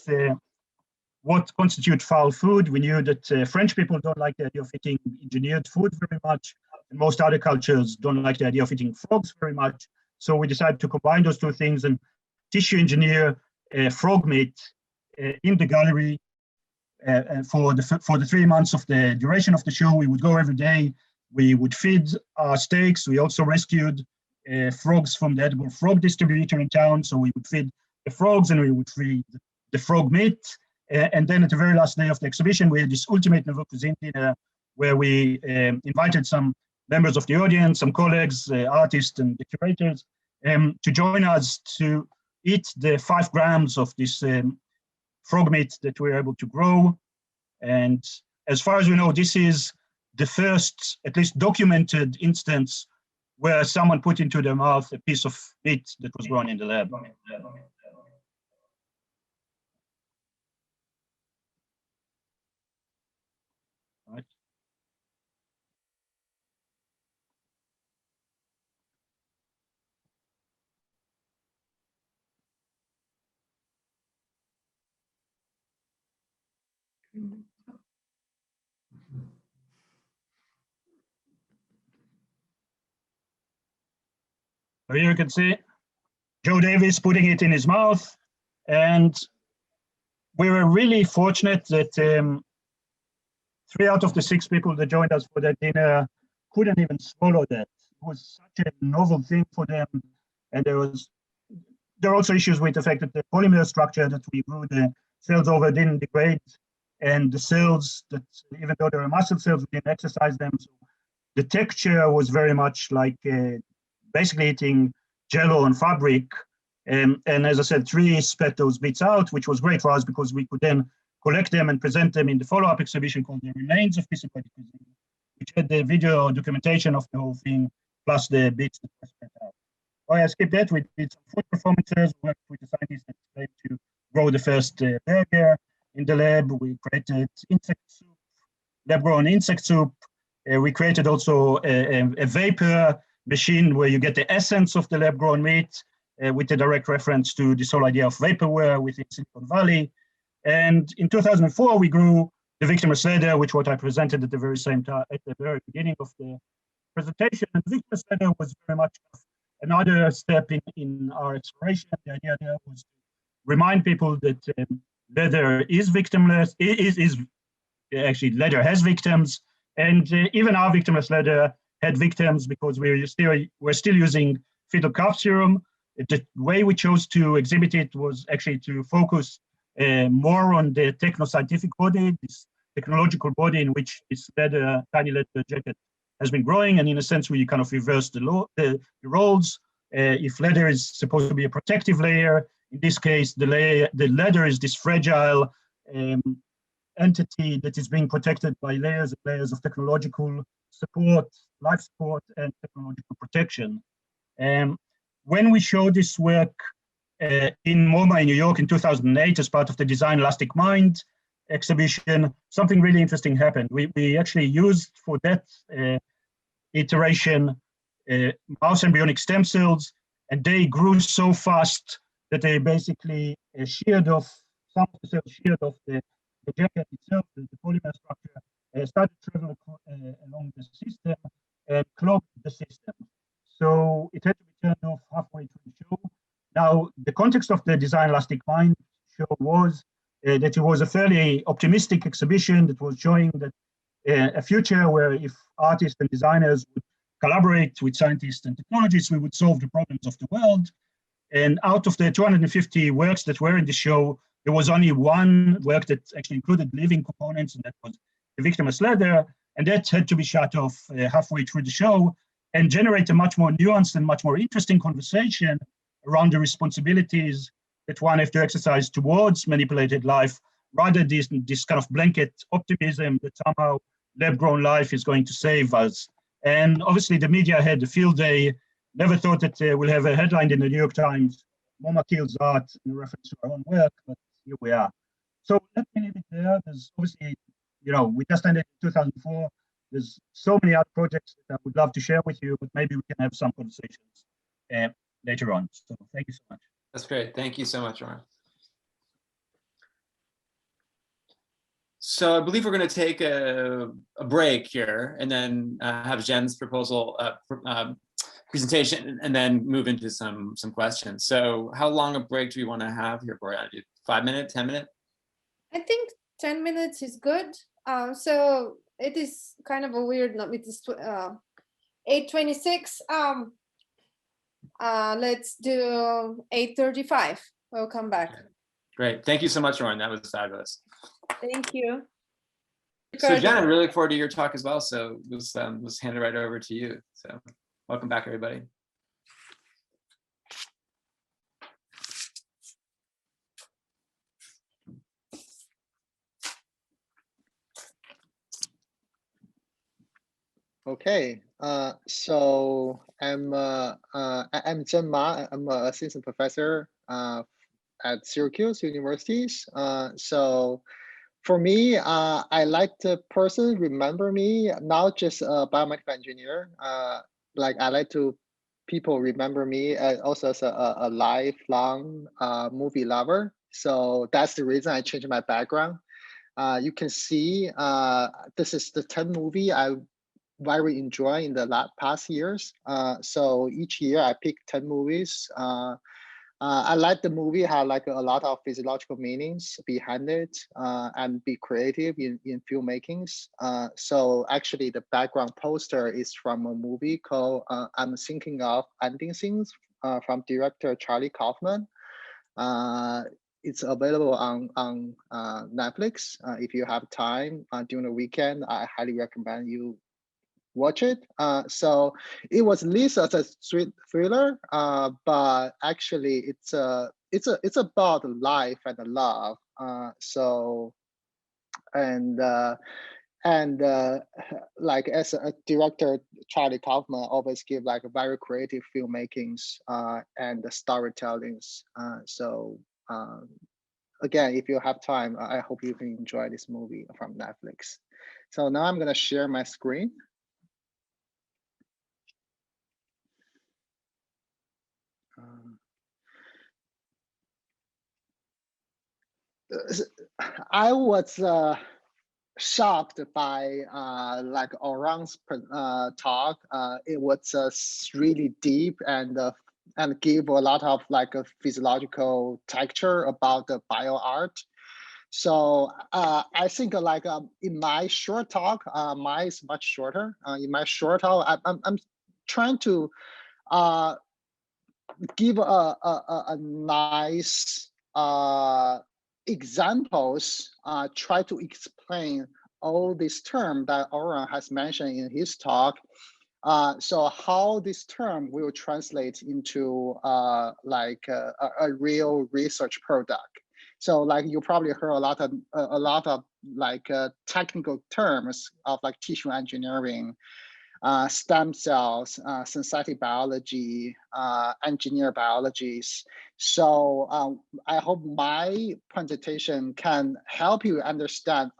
C: what constitutes foul food. We knew that French people don't like the idea of eating engineered food very much. And most other cultures don't like the idea of eating frogs very much. So we decided to combine those two things and tissue engineer frog meat in the gallery. For the 3 months of the duration of the show, we would go every day. We would feed our steaks. We also rescued frogs from the edible frog distributor in town. So we would feed the frogs and we would feed the frog meat. And then at the very last day of the exhibition, we had this ultimate nouveau cuisine dinner where we invited some members of the audience, some colleagues, artists and the curators to join us to eat the 5 grams of this frog meat that we were able to grow. And as far as we know, this is the first, at least documented instance where someone put into their mouth a piece of meat that was grown in the lab. Right. So here you can see Joe Davis putting it in his mouth. And we were really fortunate that 3 out of the 6 people that joined us for that dinner couldn't even swallow that. It was such a novel thing for them. And there are also issues with the fact that the polymer structure that we grew the cells over didn't degrade. And the cells that, even though they were muscle cells, we didn't exercise them. So the texture was very much like basically eating jello and fabric. And as I said, 3 spat those bits out, which was great for us because we could then collect them and present them in the follow-up exhibition called The Remains of Disembodied Cuisine, which had the video documentation of the whole thing, plus the bits that were spat out. Oh, I skipped that. We did some food performances, worked with the scientists that tried to grow the first burger in the lab. We created insect soup, lab-grown insect soup. We created also a vapor machine where you get the essence of the lab-grown meat with a direct reference to this whole idea of vaporware within Silicon Valley. And in 2004, we grew the victimless leather, which what I presented at the very same time, at the very beginning of the presentation. And the victimless leather was very much another step in our exploration. The idea there was to remind people that leather is victimless, actually leather has victims, and even our victimless leather had victims because we're still using fetal calf serum. The way we chose to exhibit it was actually to focus more on the techno-scientific body, this technological body in which this tiny leather jacket has been growing, and in a sense we kind of reversed the roles. If leather is supposed to be a protective layer, in this case the leather is this fragile entity that is being protected by layers and layers of technological support, life support, and technological protection. When we show this work in MoMA in New York in 2008 as part of the Design Elastic Mind exhibition, something really interesting happened. We actually used for that iteration mouse embryonic stem cells, and they grew so fast that they basically sheared off, some of the cells sheared off the jacket itself, the polymer structure, started to travel along the system and clogged the system. So it had to be turned off halfway through the show. Now, the context of the Design Elastic Mind show was that it was a fairly optimistic exhibition that was showing that a future where if artists and designers would collaborate with scientists and technologists, we would solve the problems of the world. And out of the 250 works that were in the show, there was only one work that actually included living components, and that was the Victimus leather, and that had to be shut off halfway through the show and generate a much more nuanced and much more interesting conversation around the responsibilities that one has to exercise towards manipulated life, rather than this kind of blanket optimism that somehow lab-grown life is going to save us. And obviously the media had a field day, never thought that we'll have a headline in the New York Times, MoMA kills art, in reference to our own work, but here we are. So let me leave it there. There's obviously, we just ended in 2004. There's so many other projects that I would love to share with you, but maybe we can have some conversations later on. So thank you so much.
A: That's great. Thank you so much, Oron. So I believe we're going to take a break here and then have Zhen's proposal presentation and then move into some questions. So how long a break do we want to have here, Boreana? 5 minutes, 10 minutes? I
B: think 10 minutes is good. So it is kind of a weird, not with this 8:26. Let's do 8:35. We'll come back.
A: Great. Thank you so much, Oron. That was fabulous.
B: Thank you.
A: So Zhen, I really look forward to your talk as well. So let's hand it right over to you. So welcome back, everybody.
D: Okay, so I'm Zhen Ma. I'm an assistant professor at Syracuse Universities. So for me, I like the person remember me, not just a biomedical engineer. Like I like to people remember me also as a lifelong movie lover. So that's the reason I changed my background. You can see this is the 10th movie I very enjoy in the past years. So each year I pick 10 movies. I like the movie have like a lot of physiological meanings behind it and be creative in filmmakings. So actually the background poster is from a movie called I'm Thinking of Ending Things from director Charlie Kaufman. It's available on Netflix. If you have time during the weekend, I highly recommend you watch it. So it was listed as a street thriller, but actually it's about life and love. Like as a director, Charlie Kaufman always give like a very creative filmmakings and the storytellings. Again, if you have time, I hope you can enjoy this movie from Netflix. So now I'm gonna share my screen. I was shocked by like Oron's talk. It was really deep and give a lot of like a physiological texture about the bio art. So I think like in my short talk, mine is much shorter. In my short talk, I'm trying to give a nice examples, try to explain all this term that Oron has mentioned in his talk. So how this term will translate into like a real research product. So like you probably heard a lot of like technical terms of like tissue engineering, stem cells, synthetic biology, engineer biologies. So I hope my presentation can help you understand,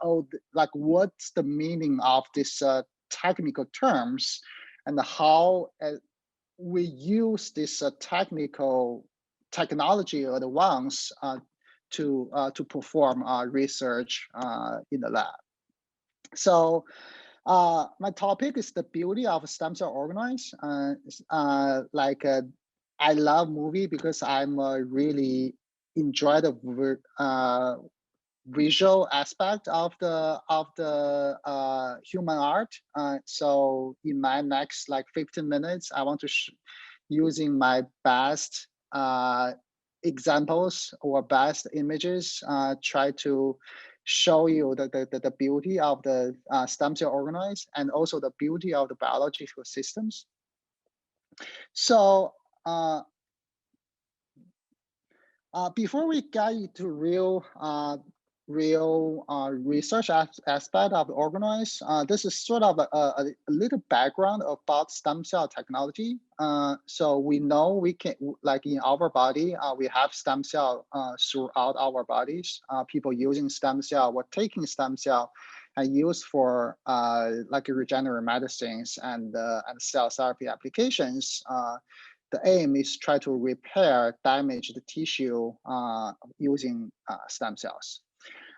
D: like what's the meaning of this technical terms and how we use this technology advance to perform research in the lab. So my topic is the beauty of stem cell organoids. I love movie because I'm really enjoy the visual aspect of the human art. So in my next 15 minutes, I want to using my best examples or best images, try to show you the beauty of the stem cell organoids and also the beauty of the biological systems. So before we get into real research aspect of the organoids, this is sort of a little background about stem cell technology. So we know we can, like in our body, we have stem cell throughout our bodies. People using stem cell or taking stem cell and use for like regenerative medicines and cell therapy applications. The aim is try to repair damaged tissue using stem cells.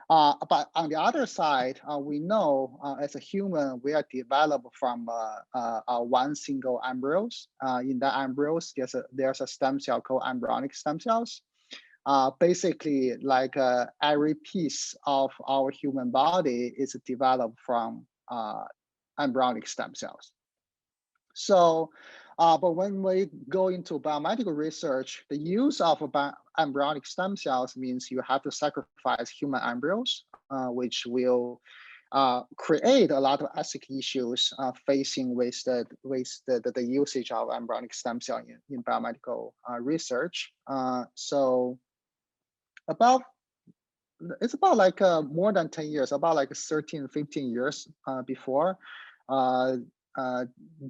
D: But on the other side, we know as a human, we are developed from one single embryos. In the embryos, there's a stem cell called embryonic stem cells. Basically, like every piece of our human body is developed from embryonic stem cells. So, but when we go into biomedical research, the use of embryonic stem cells means you have to sacrifice human embryos, which will create a lot of ethical issues facing with the usage of embryonic stem cell in biomedical research. So it's about like more than 10 years, about like 13, 15 years before,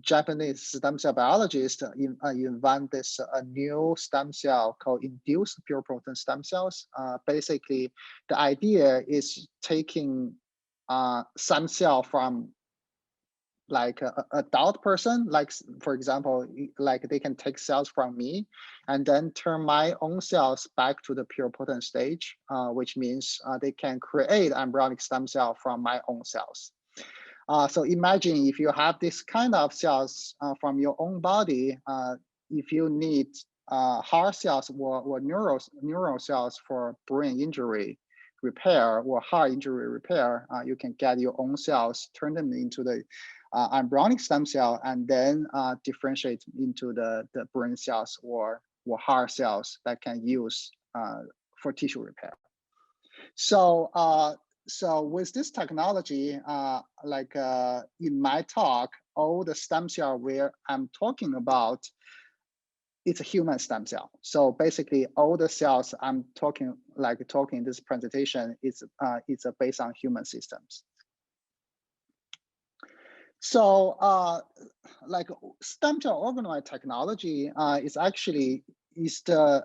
D: Japanese stem cell biologists invent this new stem cell called induced pluripotent stem cells. Basically, the idea is taking stem cell from like an adult person, like for example, like they can take cells from me and then turn my own cells back to the pluripotent stage, which means they can create embryonic stem cell from my own cells. So imagine if you have this kind of cells from your own body, if you need heart cells or neural cells for brain injury repair or heart injury repair, you can get your own cells, turn them into the embryonic stem cell, and then differentiate into the brain cells or heart cells that can use for tissue repair. So so with this technology, in my talk, all the stem cell where I'm talking about, it's a human stem cell. So basically, all the cells I'm talking in this presentation is it's based on human systems. So like stem cell organoid technology is actually is the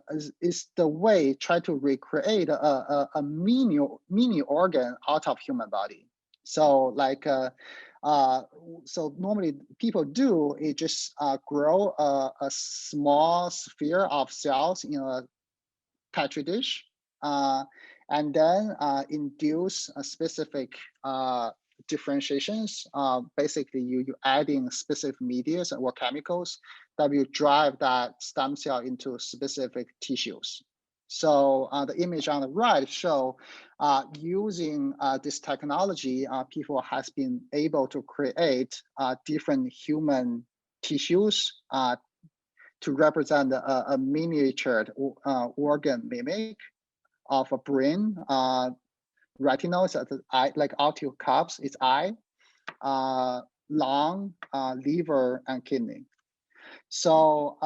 D: way try to recreate a mini organ out of human body. So like so normally people do is just grow a small sphere of cells in a petri dish, and then induce a specific differentiations. Basically, you adding specific media or chemicals that will drive that stem cell into specific tissues. So the image on the right show using this technology, people has been able to create different human tissues to represent a miniature organ mimic of a brain. Retinoids at the eye, like arterial cups, its eye, lung, liver, and kidney. So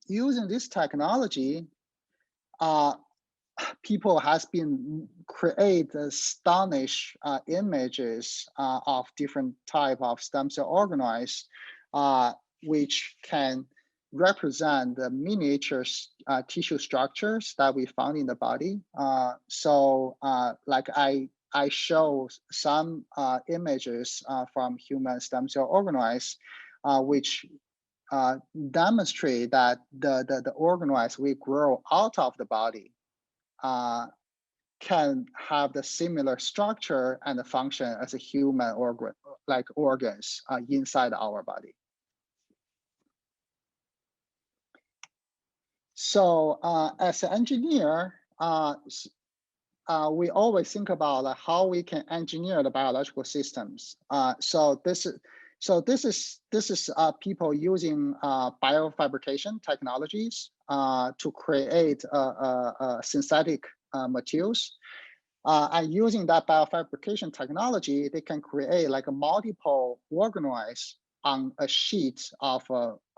D: using this technology, people has been create astonished images of different type of stem cell organoids, which can represent the miniature tissue structures that we found in the body. Like I show some images from human stem cell organoids, which demonstrate that the organoids we grow out of the body can have the similar structure and the function as a human organ, like organs inside our body. So as an engineer, we always think about how we can engineer the biological systems. So this is people using biofabrication technologies to create synthetic materials. And using that biofabrication technology, they can create like a multiple organoids on a sheet of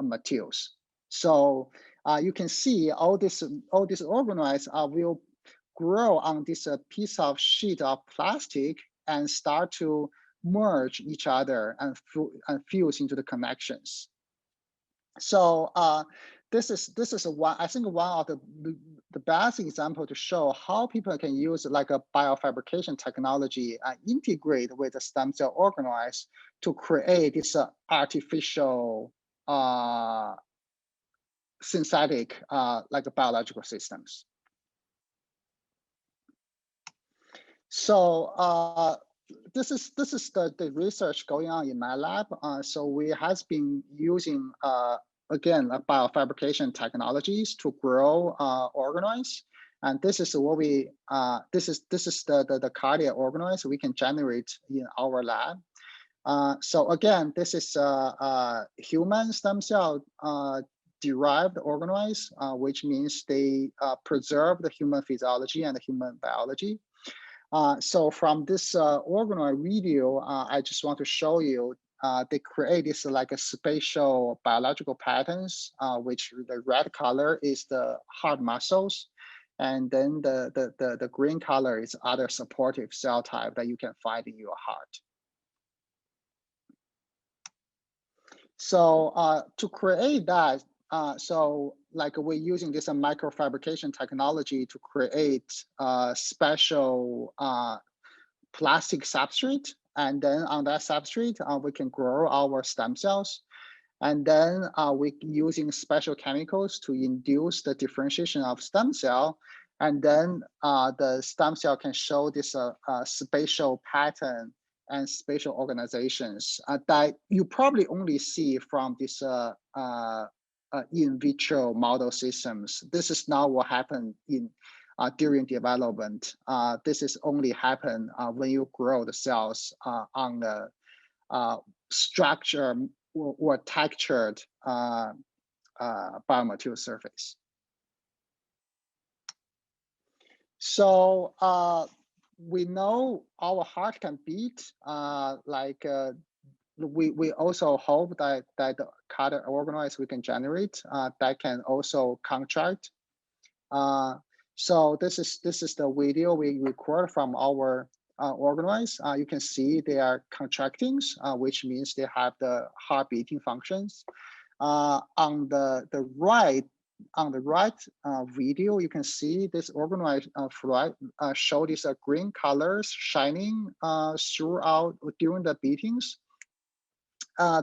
D: materials. So you can see all these organoids will grow on this piece of sheet of plastic and start to merge each other and fuse into the connections. So this is one, I think, one of the best example to show how people can use like a biofabrication technology and integrate with the stem cell organoids to create this artificial synthetic like biological systems. So this is the research going on in my lab. So we has been using again biofabrication technologies to grow organoids, and this is what we this is the cardiac organoids we can generate in our lab. So again, this is human stem cell derived organoids, which means they preserve the human physiology and the human biology. So from this organoid video, I just want to show you they create this like a spatial biological patterns, which the red color is the heart muscles, and then the green color is other supportive cell type that you can find in your heart. So to create that, so like we're using this microfabrication technology to create special plastic substrate, and then on that substrate we can grow our stem cells, and then we using special chemicals to induce the differentiation of stem cell, and then the stem cell can show this spatial pattern and spatial organizations that you probably only see from this in vitro model systems. This is not what happened in during development. This is only happen when you grow the cells on the structure or textured biomaterial surface. So we know our heart can beat we also hope that the cardiac organoids we can generate that can also contract. So this is the video we record from our organoids. You can see they are contracting, which means they have the heart beating functions. On the right video, you can see this organoid show these green colors shining throughout during the beatings.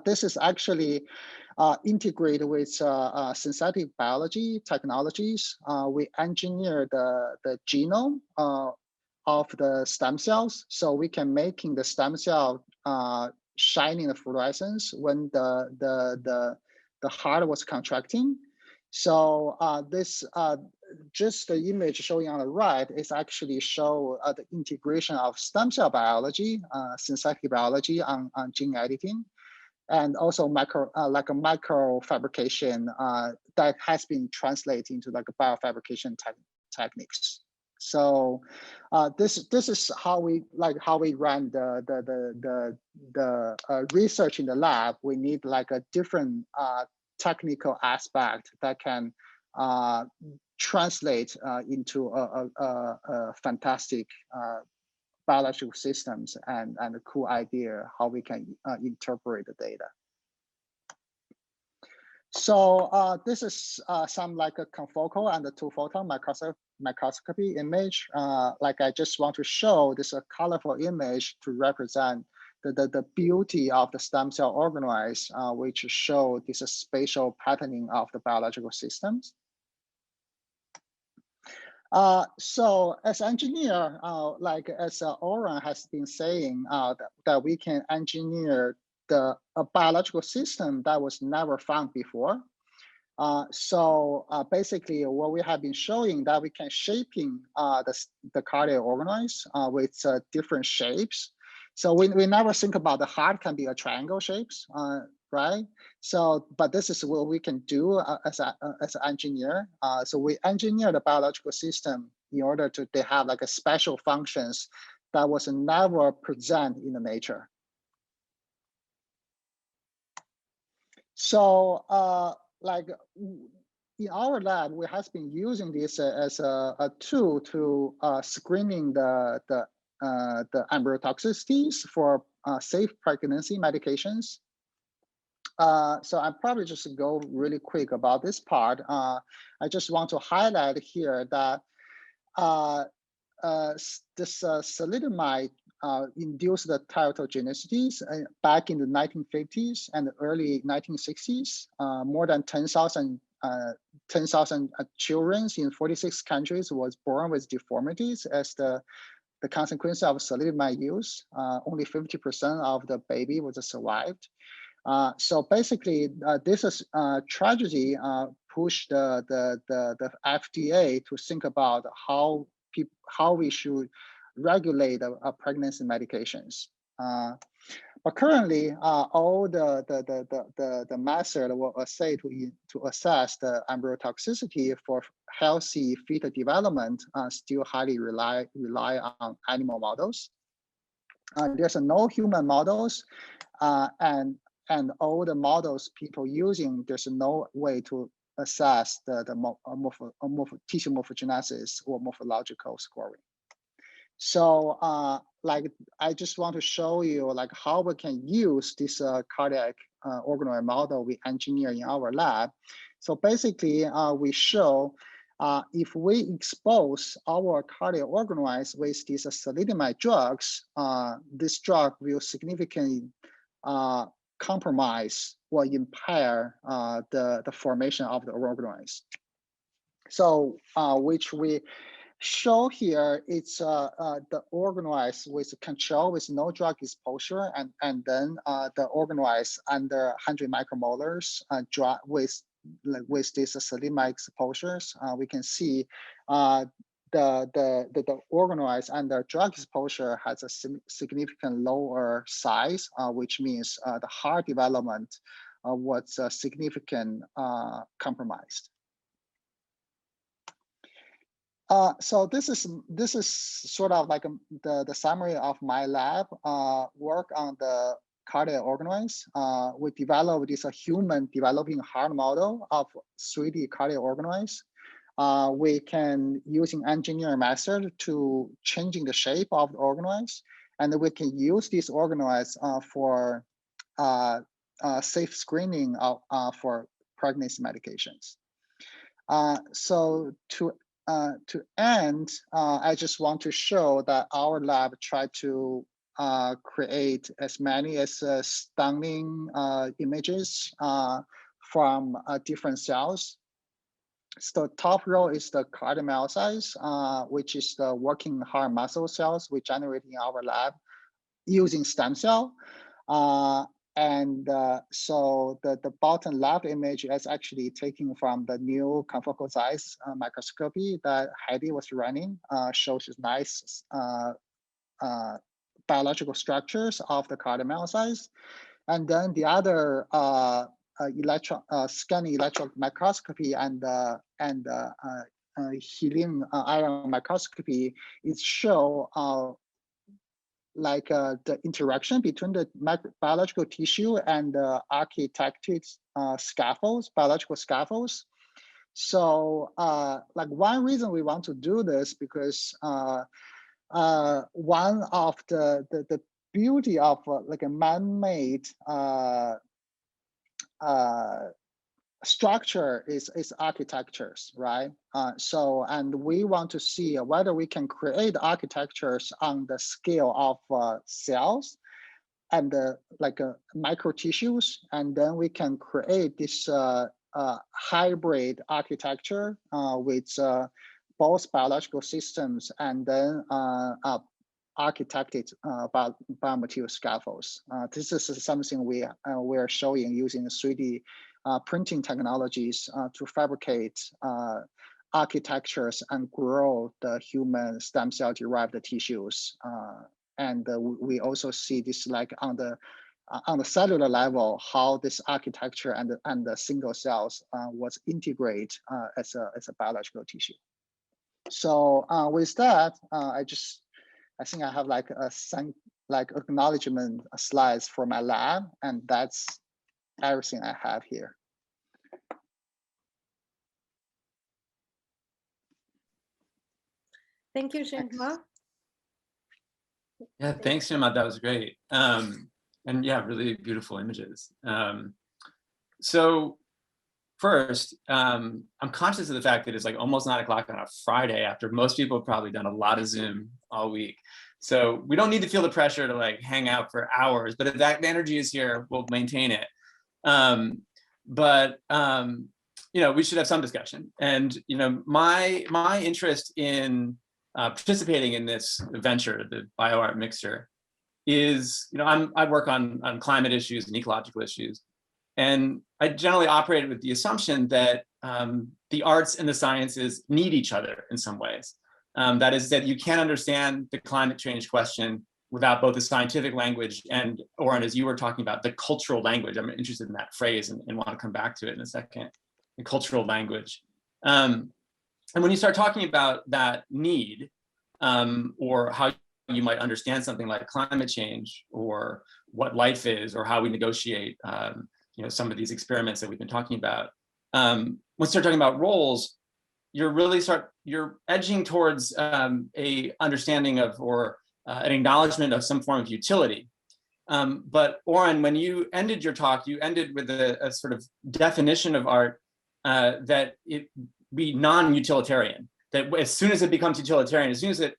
D: This is actually integrated with synthetic biology technologies. We engineer the genome of the stem cells, so we can making the stem cell shining the fluorescence when the heart was contracting. So this just the image showing on the right is actually show the integration of stem cell biology, synthetic biology on gene editing, and also like a micro fabrication that has been translated into like a biofabrication techniques. So this is how we run the research in the lab. We need like a different technical aspect that can translate into a fantastic biological systems and a cool idea how we can interpret the data. So this is some like a confocal and the two photon microscopy image. Like I just want to show this a colorful image to represent the beauty of the stem cell organoids, which show this spatial patterning of the biological systems. So as engineer, like as Oron has been saying, that we can engineer a biological system that was never found before. So basically what we have been showing that we can shaping the cardiac organoids with different shapes. So we never think about the heart can be a triangle shapes, right? So, but this is what we can do as an engineer. So we engineer the biological system in order to they have like a special functions that was never present in the nature. So like in our lab, we have been using this as a tool to screening the embryo toxicities for safe pregnancy medications. So I'm probably just go really quick about this part. I just want to highlight here that this thalidomide induced the teratogenicities back in the 1950s and the early 1960s. More than 10,000 children in 46 countries was born with deformities as the consequence of thalidomide use. Only 50% of the baby was survived. So basically, this is tragedy pushed the FDA to think about how we should regulate pregnancy medications. But currently, all the method will say to assess the embryo toxicity for healthy fetal development still highly rely on animal models. There's no human models, and all the models people using, there's no way to assess the tissue morphogenesis or morphological scoring. So like I just want to show you like how we can use this cardiac organoid model we engineer in our lab. So basically we show if we expose our cardiac organoids with these thalidomide drugs, this drug will significantly compromise or impair the formation of the organoids. So which we show here, it's the organoids with control with no drug exposure, and then the organoids under 100 micromolars with these thalidomide exposures. We can see the organoids under drug exposure has a significant lower size, which means the heart development was significant compromised. So this is sort of like the summary of my lab work on the cardiac organoids. We developed this human developing heart model of 3D cardiac organoids. We can using engineering method to changing the shape of the organoids, and we can use these organoids for safe screening of for pregnancy medications. So to end, I just want to show that our lab tried to create as many as stunning images from different cells. So top row is the cardiomyocytes, which is the working heart muscle cells we generate in our lab using stem cell. So the bottom left image is actually taken from the new confocal size microscopy that Heidi was running, shows nice biological structures of the cardiomyocytes. And then the other scanning electron microscopy and helium ion microscopy is show like the interaction between the biological tissue and the architected scaffolds, biological scaffolds. So like one reason we want to do this because one of the beauty of like a man-made structure is architectures, right? So, and we want to see whether we can create architectures on the scale of cells and like micro tissues, and then we can create this hybrid architecture with both biological systems and then architected biomaterial scaffolds. This is something we are showing using 3D printing technologies to fabricate architectures and grow the human stem cell derived tissues. And we also see this like on the cellular level, how this architecture and the single cells was integrated as a biological tissue. So with that, I think I have like acknowledgement slides for my lab, and that's everything I have here.
B: Thank you, Zhen.
A: Yeah, thanks, Ionat. That was great. And yeah, really beautiful images. So first, I'm conscious of the fact that it's like almost 9 o'clock on a Friday after most people have probably done a lot of Zoom all week. So we don't need to feel the pressure to like hang out for hours, but if that energy is here, we'll maintain it. You know, we should have some discussion. And, you know, my interest in participating in this venture, the bioart mixture, is, you know, I work on climate issues and ecological issues. And I generally operate with the assumption that the arts and the sciences need each other in some ways. That is that you can't understand the climate change question without both the scientific language and, Oron, as you were talking about, the cultural language. I'm interested in that phrase and want to come back to it in a second, the cultural language. And when you start talking about that need, or how you might understand something like climate change, or what life is, or how we negotiate you know, some of these experiments that we've been talking about, when you start talking about roles, you're edging towards a understanding of, or an acknowledgement of some form of utility. But Oron, when you ended your talk, you ended with a sort of definition of art that it be non-utilitarian, that as soon as it becomes utilitarian, as soon as it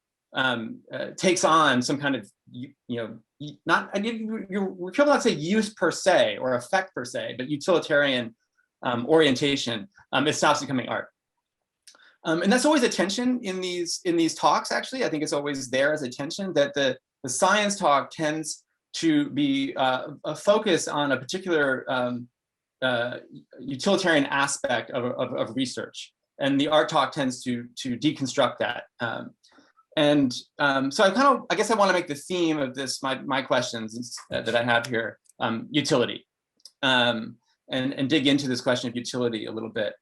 A: takes on some kind of, you know, we're careful not to say use per se or effect per se, but utilitarian orientation, it stops becoming art. And that's always a tension in these talks, actually. I think it's always there as a tension, that the science talk tends to be a focus on a particular utilitarian aspect of research. And the art talk tends to deconstruct that. So I guess I want to make the theme of this, my questions that I have here, utility, and dig into this question of utility a little bit.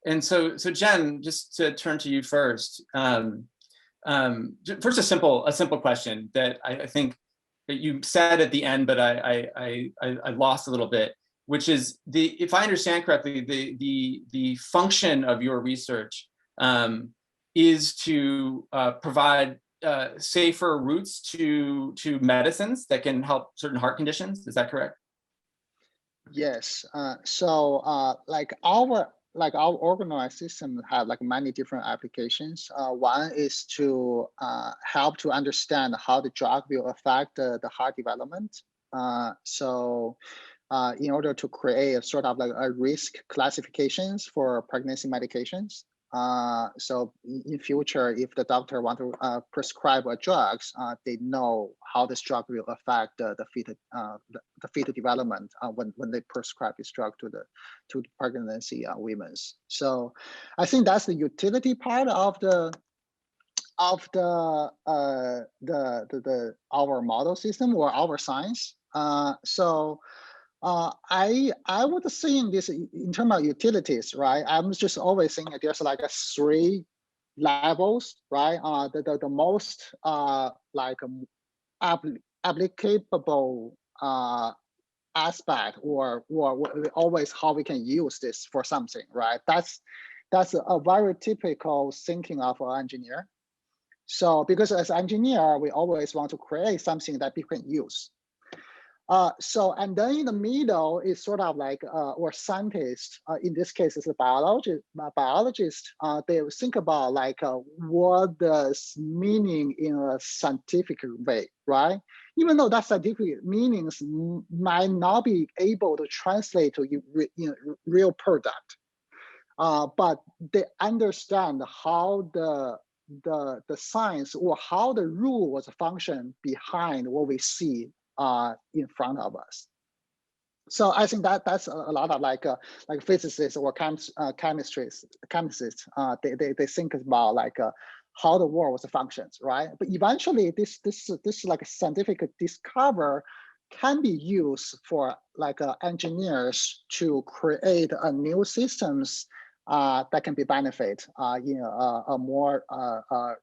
A: And so Zhen, just to turn to you first. First, a simple question that I think that you said at the end, but I lost a little bit, which is if I understand correctly, the function of your research is to provide safer routes to medicines that can help certain heart conditions. Is that correct?
D: Yes. So like our organoid system have like many different applications. One is to help to understand how the drug will affect the heart development. In order to create a sort of like a risk classifications for pregnancy medications. So in future, if the doctor want to prescribe a drugs, they know how this drug will affect the fetal development when they prescribe this drug to the pregnancy women. So I think that's the utility part of our model system or our science. I would think this in terms of utilities, right? I'm just always saying there's like a 3 levels, right? The most like applicable aspect or always how we can use this for something, right? That's a very typical thinking of an engineer. So because as an engineer, we always want to create something that people can use. So, and then in the middle is sort of like, or scientist, in this case, is a biologist, they think about like, what does meaning in a scientific way, right? Even though that scientific meanings might not be able to translate to real product, but they understand how the science or how the rule was a function behind what we see in front of us. So I think that's a lot of like physicists or chemists. They think about like how the world functions, right? But eventually, this like a scientific discover can be used for like engineers to create a new systems that can be benefit in a more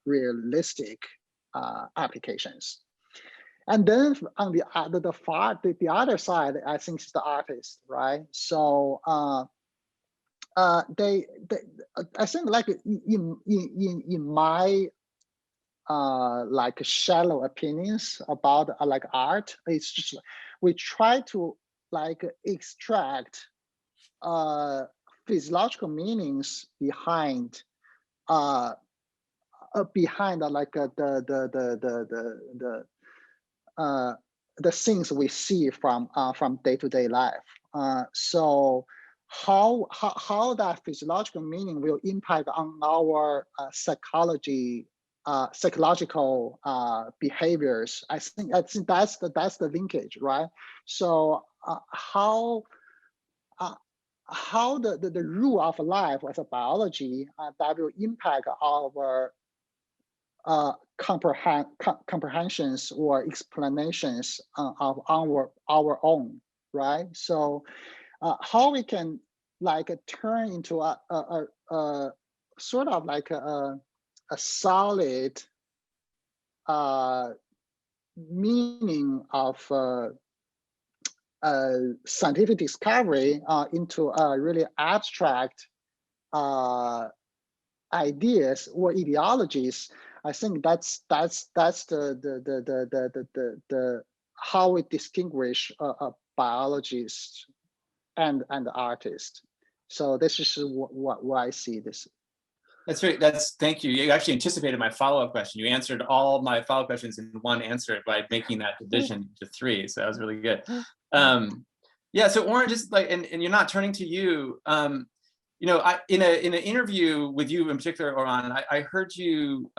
D: realistic applications. And then on the other side, I think is the artist, right? So I think like in my like shallow opinions about like art, it's just we try to like extract physiological meanings behind like the things we see from day-to-day life. So how that physiological meaning will impact on our psychological behaviors. I think that's the linkage, right? So how the rule of life as a biology that will impact our comprehensions or explanations of our own, right? So how we can like turn into a sort of like a solid meaning of scientific discovery into a really abstract ideas or ideologies. I think that's the how we distinguish a biologist and the artist. So this is what I see this.
A: That's great. Thank you. You actually anticipated my follow-up question. You answered all my follow-up questions in one answer by making that division to three. So that was really good. Yeah. So Oron, just like, and you're not turning to you. You know, in an interview with you in particular, Oron, I heard you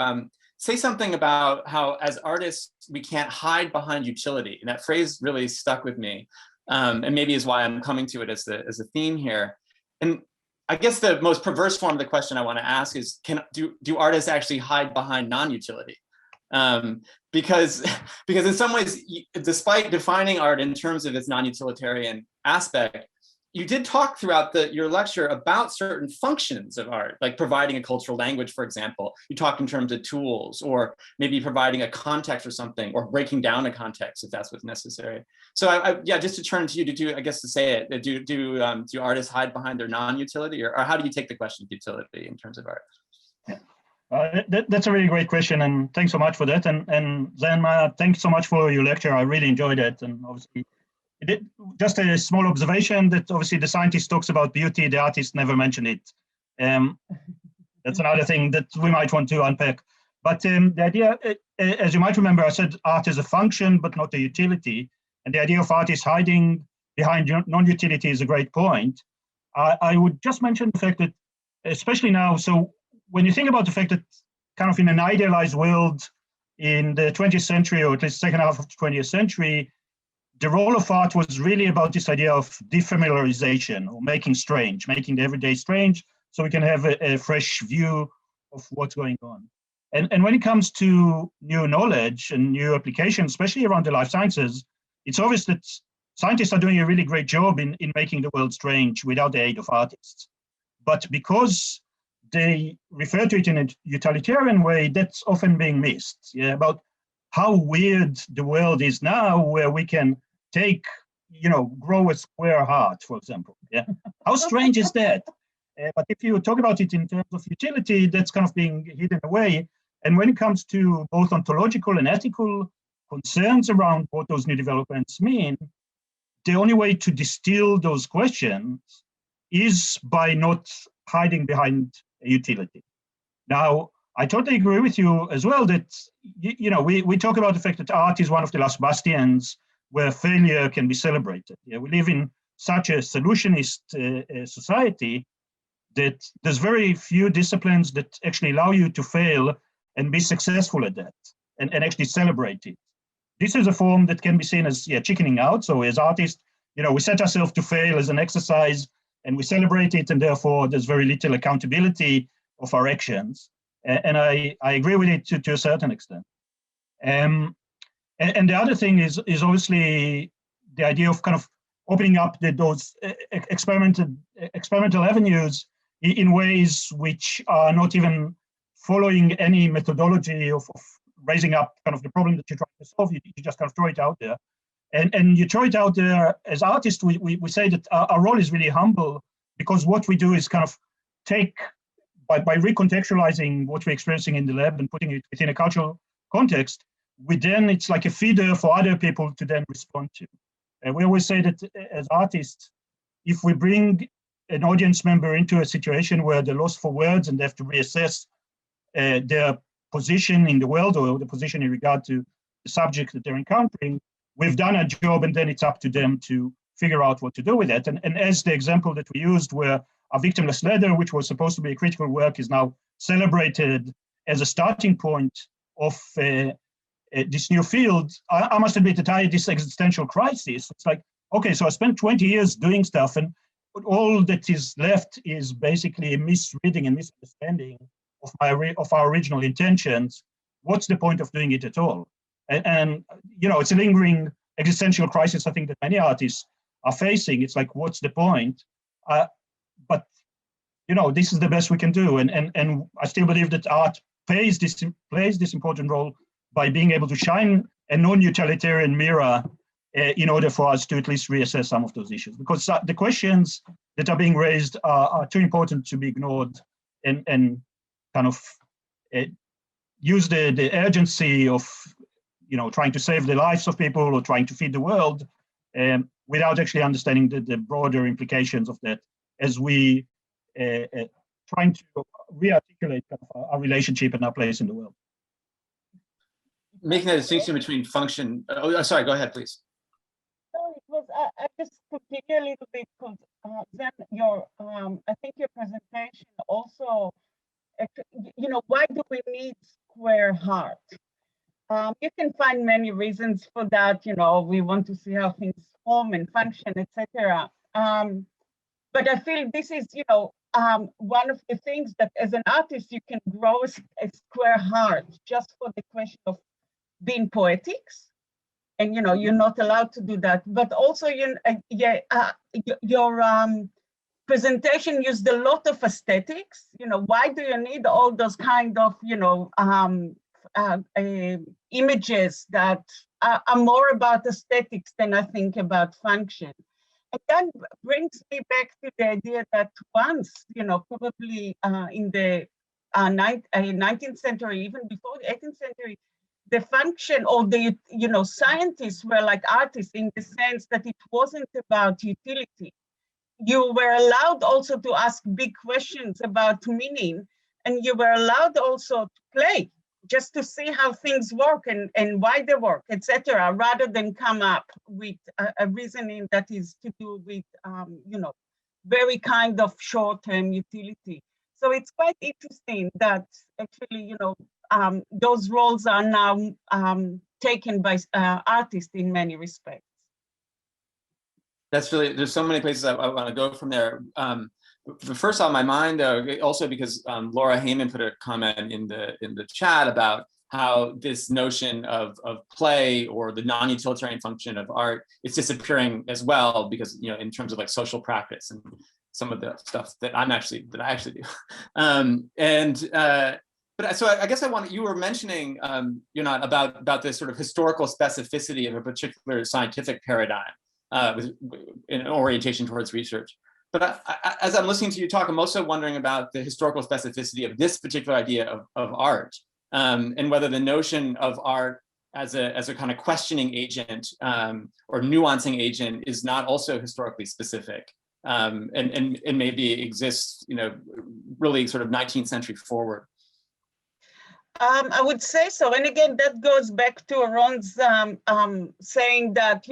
A: say something about how as artists, we can't hide behind utility. And that phrase really stuck with me. And maybe is why I'm coming to it as a theme here. And I guess the most perverse form of the question I want to ask is, do artists actually hide behind non-utility? Because in some ways, despite defining art in terms of its non-utilitarian aspect, you did talk throughout your lecture about certain functions of art, like providing a cultural language, for example. You talked in terms of tools, or maybe providing a context or something, or breaking down a context if that's what's necessary. So yeah, just to turn to you, I guess to say it, do artists hide behind their non-utility, or how do you take the question of utility in terms of art?
C: That's a really great question, and thanks so much for that. And Zhen, thanks so much for your lecture. I really enjoyed it, and obviously, just a small observation that obviously the scientist talks about beauty, the artist never mentioned it. That's another thing that we might want to unpack. But the idea, as you might remember, I said art is a function, but not a utility. And the idea of art is hiding behind non-utility is a great point. I would just mention the fact that, especially now, so when you think about the fact that kind of in an idealized world in the 20th century, or at least second half of the 20th century, the role of art was really about this idea of defamiliarization, or making strange, making the everyday strange, so we can have a fresh view of what's going on. And when it comes to new knowledge and new applications, especially around the life sciences, it's obvious that scientists are doing a really great job in making the world strange without the aid of artists. But because they refer to it in a utilitarian way, that's often being missed. Yeah, about how weird the world is now, where we can take grow a square heart, for example. Yeah, how strange is that? But if you talk about it in terms of utility, that's kind of being hidden away. And when it comes to both ontological and ethical concerns around what those new developments mean, the only way to distill those questions is by not hiding behind a utility. Now, I totally agree with you as well that, we talk about the fact that art is one of the last bastions where failure can be celebrated. Yeah, we live in such a solutionist society that there's very few disciplines that actually allow you to fail and be successful at that and actually celebrate it. This is a form that can be seen as chickening out. So as artists, we set ourselves to fail as an exercise and we celebrate it, and therefore there's very little accountability of our actions. And I agree with it to a certain extent. And the other thing is obviously the idea of kind of opening up those experimental avenues in ways which are not even following any methodology of raising up kind of the problem that you're trying to solve. You just kind of throw it out there. And you throw it out there as artists, we say that our role is really humble, because what we do is kind of take, by recontextualizing what we're experiencing in the lab and putting it within a cultural context, it's like a feeder for other people to then respond to. And we always say that as artists, if we bring an audience member into a situation where they're lost for words and they have to reassess their position in the world or the position in regard to the subject that they're encountering, we've done our job, and then it's up to them to figure out what to do with that. And as the example that we used, where our victimless leather, which was supposed to be a critical work, is now celebrated as a starting point of this new field, I must admit that I had this existential crisis. It's like, okay, so I spent 20 years doing stuff, and all that is left is basically a misreading and misunderstanding of our original intentions. What's the point of doing it at all? And it's a lingering existential crisis, I think, that many artists are facing. It's like, what's the point? But this is the best we can do, and I still believe that art plays this important role by being able to shine a non-utilitarian mirror in order for us to at least reassess some of those issues, because the questions that are being raised are too important to be ignored, and kind of use the urgency of trying to save the lives of people or trying to feed the world without actually understanding the broader implications of that, as we trying to re-articulate kind of our relationship and our place in the world.
E: Making that distinction between function. Oh, sorry, go ahead, please.
F: No, it was, I just continue a little bit, because then I think your presentation also, why do we need square heart? You can find many reasons for that. We want to see how things form and function, etc. But I feel this is, one of the things that as an artist, you can grow a square heart just for the question of being poetics. And, you're not allowed to do that. But also, your presentation used a lot of aesthetics. Why do you need all those kind of, images that are more about aesthetics than I think about function? And that brings me back to the idea that once, probably in the 19th century, even before the 18th century, the function or the, scientists were like artists in the sense that it wasn't about utility. You were allowed also to ask big questions about meaning, and you were allowed also to play, just to see how things work and why they work, etc., rather than come up with a reasoning that is to do with, very kind of short-term utility. So it's quite interesting that actually, those roles are now taken by artists in many respects.
E: That's really, there's so many places I want to go from there. The first on my mind, though, also because Laura Heyman put a comment in the chat about how this notion of play or the non-utilitarian function of art is disappearing as well, because in terms of like social practice and some of the stuff that I actually do. But so I guess you were mentioning, Ionat, about this sort of historical specificity of a particular scientific paradigm.
A: with an orientation towards research. But as I'm listening to you talk, I'm also wondering about the historical specificity of this particular idea of art, and whether the notion of art as a kind of questioning agent or nuancing agent is not also historically specific, and maybe exists, really sort of 19th century forward.
F: I would say so. And again, that goes back to Oron's saying that,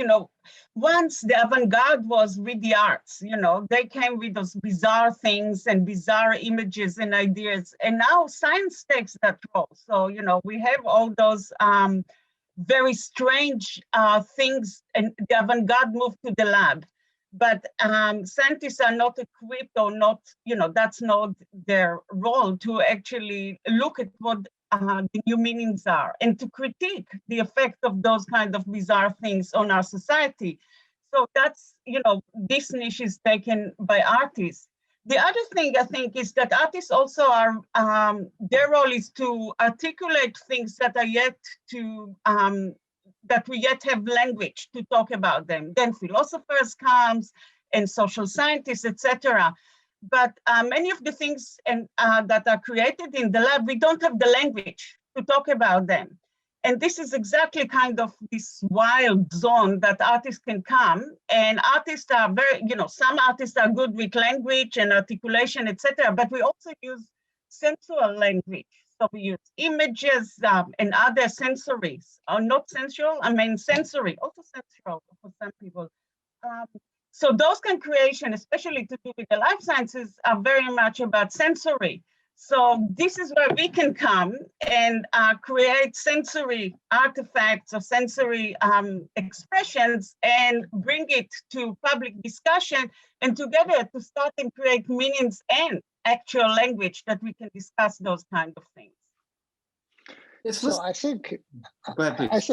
F: once the avant-garde was with the arts, they came with those bizarre things and bizarre images and ideas. And now science takes that role. So, we have all those very strange things, and the avant-garde moved to the lab. But scientists are not equipped, or not, that's not their role, to actually look at what the new meanings are and to critique the effect of those kind of bizarre things on our society. So that's, this niche is taken by artists. The other thing I think is that artists also are, their role is to articulate things that are yet to, that we yet have language to talk about them. Then philosophers comes and social scientists, etc. But many of the things that are created in the lab, we don't have the language to talk about them. And this is exactly kind of this wild zone that artists can come. And artists are very, some artists are good with language and articulation, etc. But we also use sensual language. So we use images and other sensories, or not sensual, I mean sensory, also sensual for some people. So those kind of creation, especially to do with the life sciences, are very much about sensory. So this is where we can come and create sensory artifacts or sensory expressions and bring it to public discussion, and together to start and create meanings and actual language that we can discuss those kind of things.
D: So I think,
A: Go ahead, please.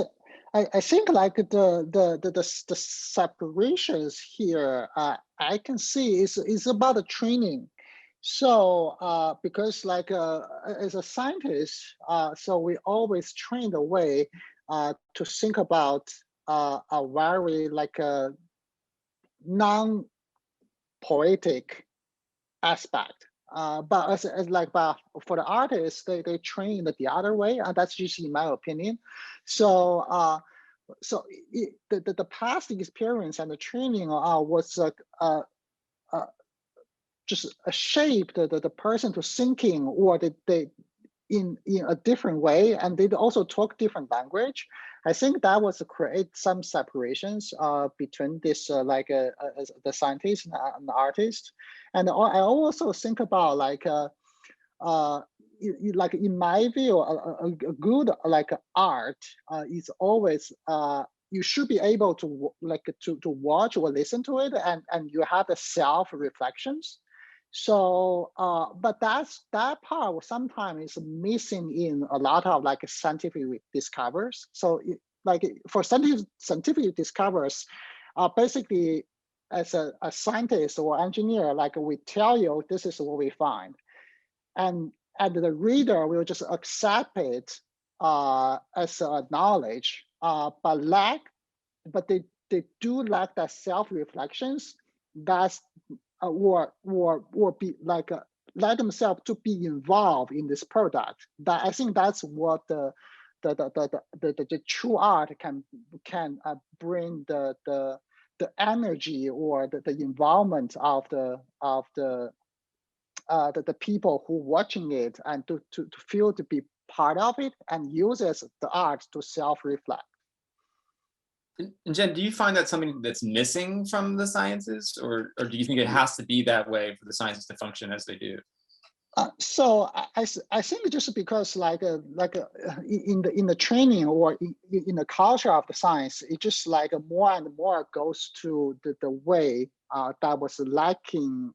D: I think like the separations here, I can see is about the training. So because like as a scientist, so we always train the way to think about a very like a non-poetic aspect. But as for the artists, they train the other way, and that's just in my opinion. So the past experience and the training was just shaped the person to thinking, or they in a different way, and they also talk different language. I think that was to create some separations between this the scientist and the artist. And I also think about like in my view, a good like art is always you should be able to to watch or listen to it, and you have the self reflections. So, but that part sometimes is missing in a lot of like scientific discoveries. So, for scientific discoveries, basically, as a scientist or engineer, like we tell you, this is what we find, and the reader will just accept it as a knowledge, but they do lack that self reflections. That's or be like let themselves to be involved in this product. That I think that's what the true art can bring the energy or the involvement of the people who watching it, and to feel to be part of it, and uses the art to self-reflect.
A: And Zhen, do you find that something that's missing from the sciences, or do you think it has to be that way for the sciences to function as they do?
D: So I think just because in the training or in the culture of the science, it just like more and more goes to the way that was lacking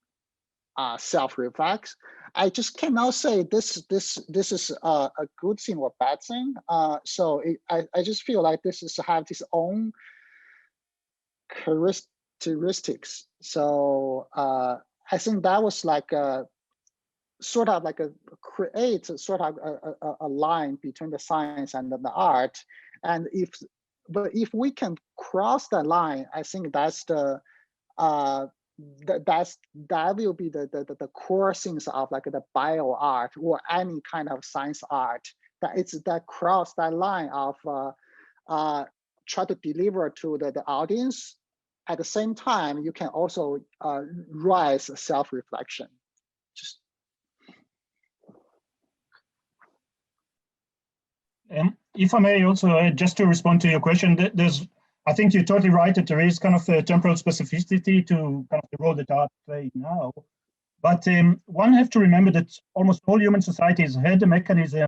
D: self-reflex. I just cannot say this is a good thing or bad thing. So I just feel like this is have its own characteristics. So I think that was like a sort of like create sort of a line between the science and the art. And if if we can cross that line, I think that's the that will be the core things of like the bio art or any kind of science art. That it's that cross that line of try to deliver to the audience. At the same time, you can also rise self-reflection.
C: If I may also add, just to respond to your question, I think you're totally right that there is kind of a temporal specificity to kind of the role that art plays now. But one have to remember that almost all human societies had a mechanism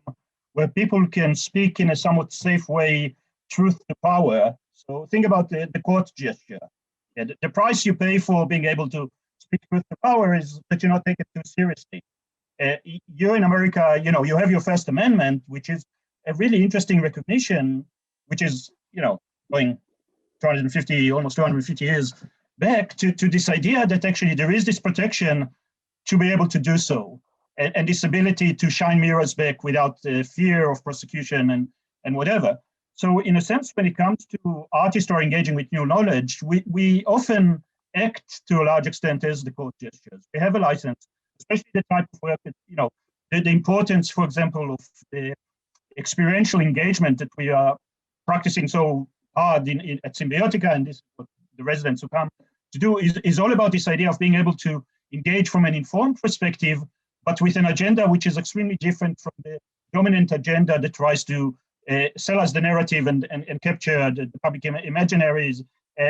C: where people can speak in a somewhat safe way, truth to power. So think about the court gesture. Yeah, the price you pay for being able to speak truth to power is that you're not taken too seriously. You're in America, you have your First Amendment, which is a really interesting recognition, which is, going 250, almost 250 years back to this idea that actually there is this protection to be able to do so, and this ability to shine mirrors back without fear of prosecution and whatever. So in a sense, when it comes to artists who are engaging with new knowledge, we often act to a large extent as the court gestures. We have a license, especially the type of work that, the importance, for example, of the experiential engagement that we are practicing so hard at Symbiotica, and this is what the residents who come to do, is all about this idea of being able to engage from an informed perspective, but with an agenda which is extremely different from the dominant agenda that tries to sell us the narrative and capture the public imaginaries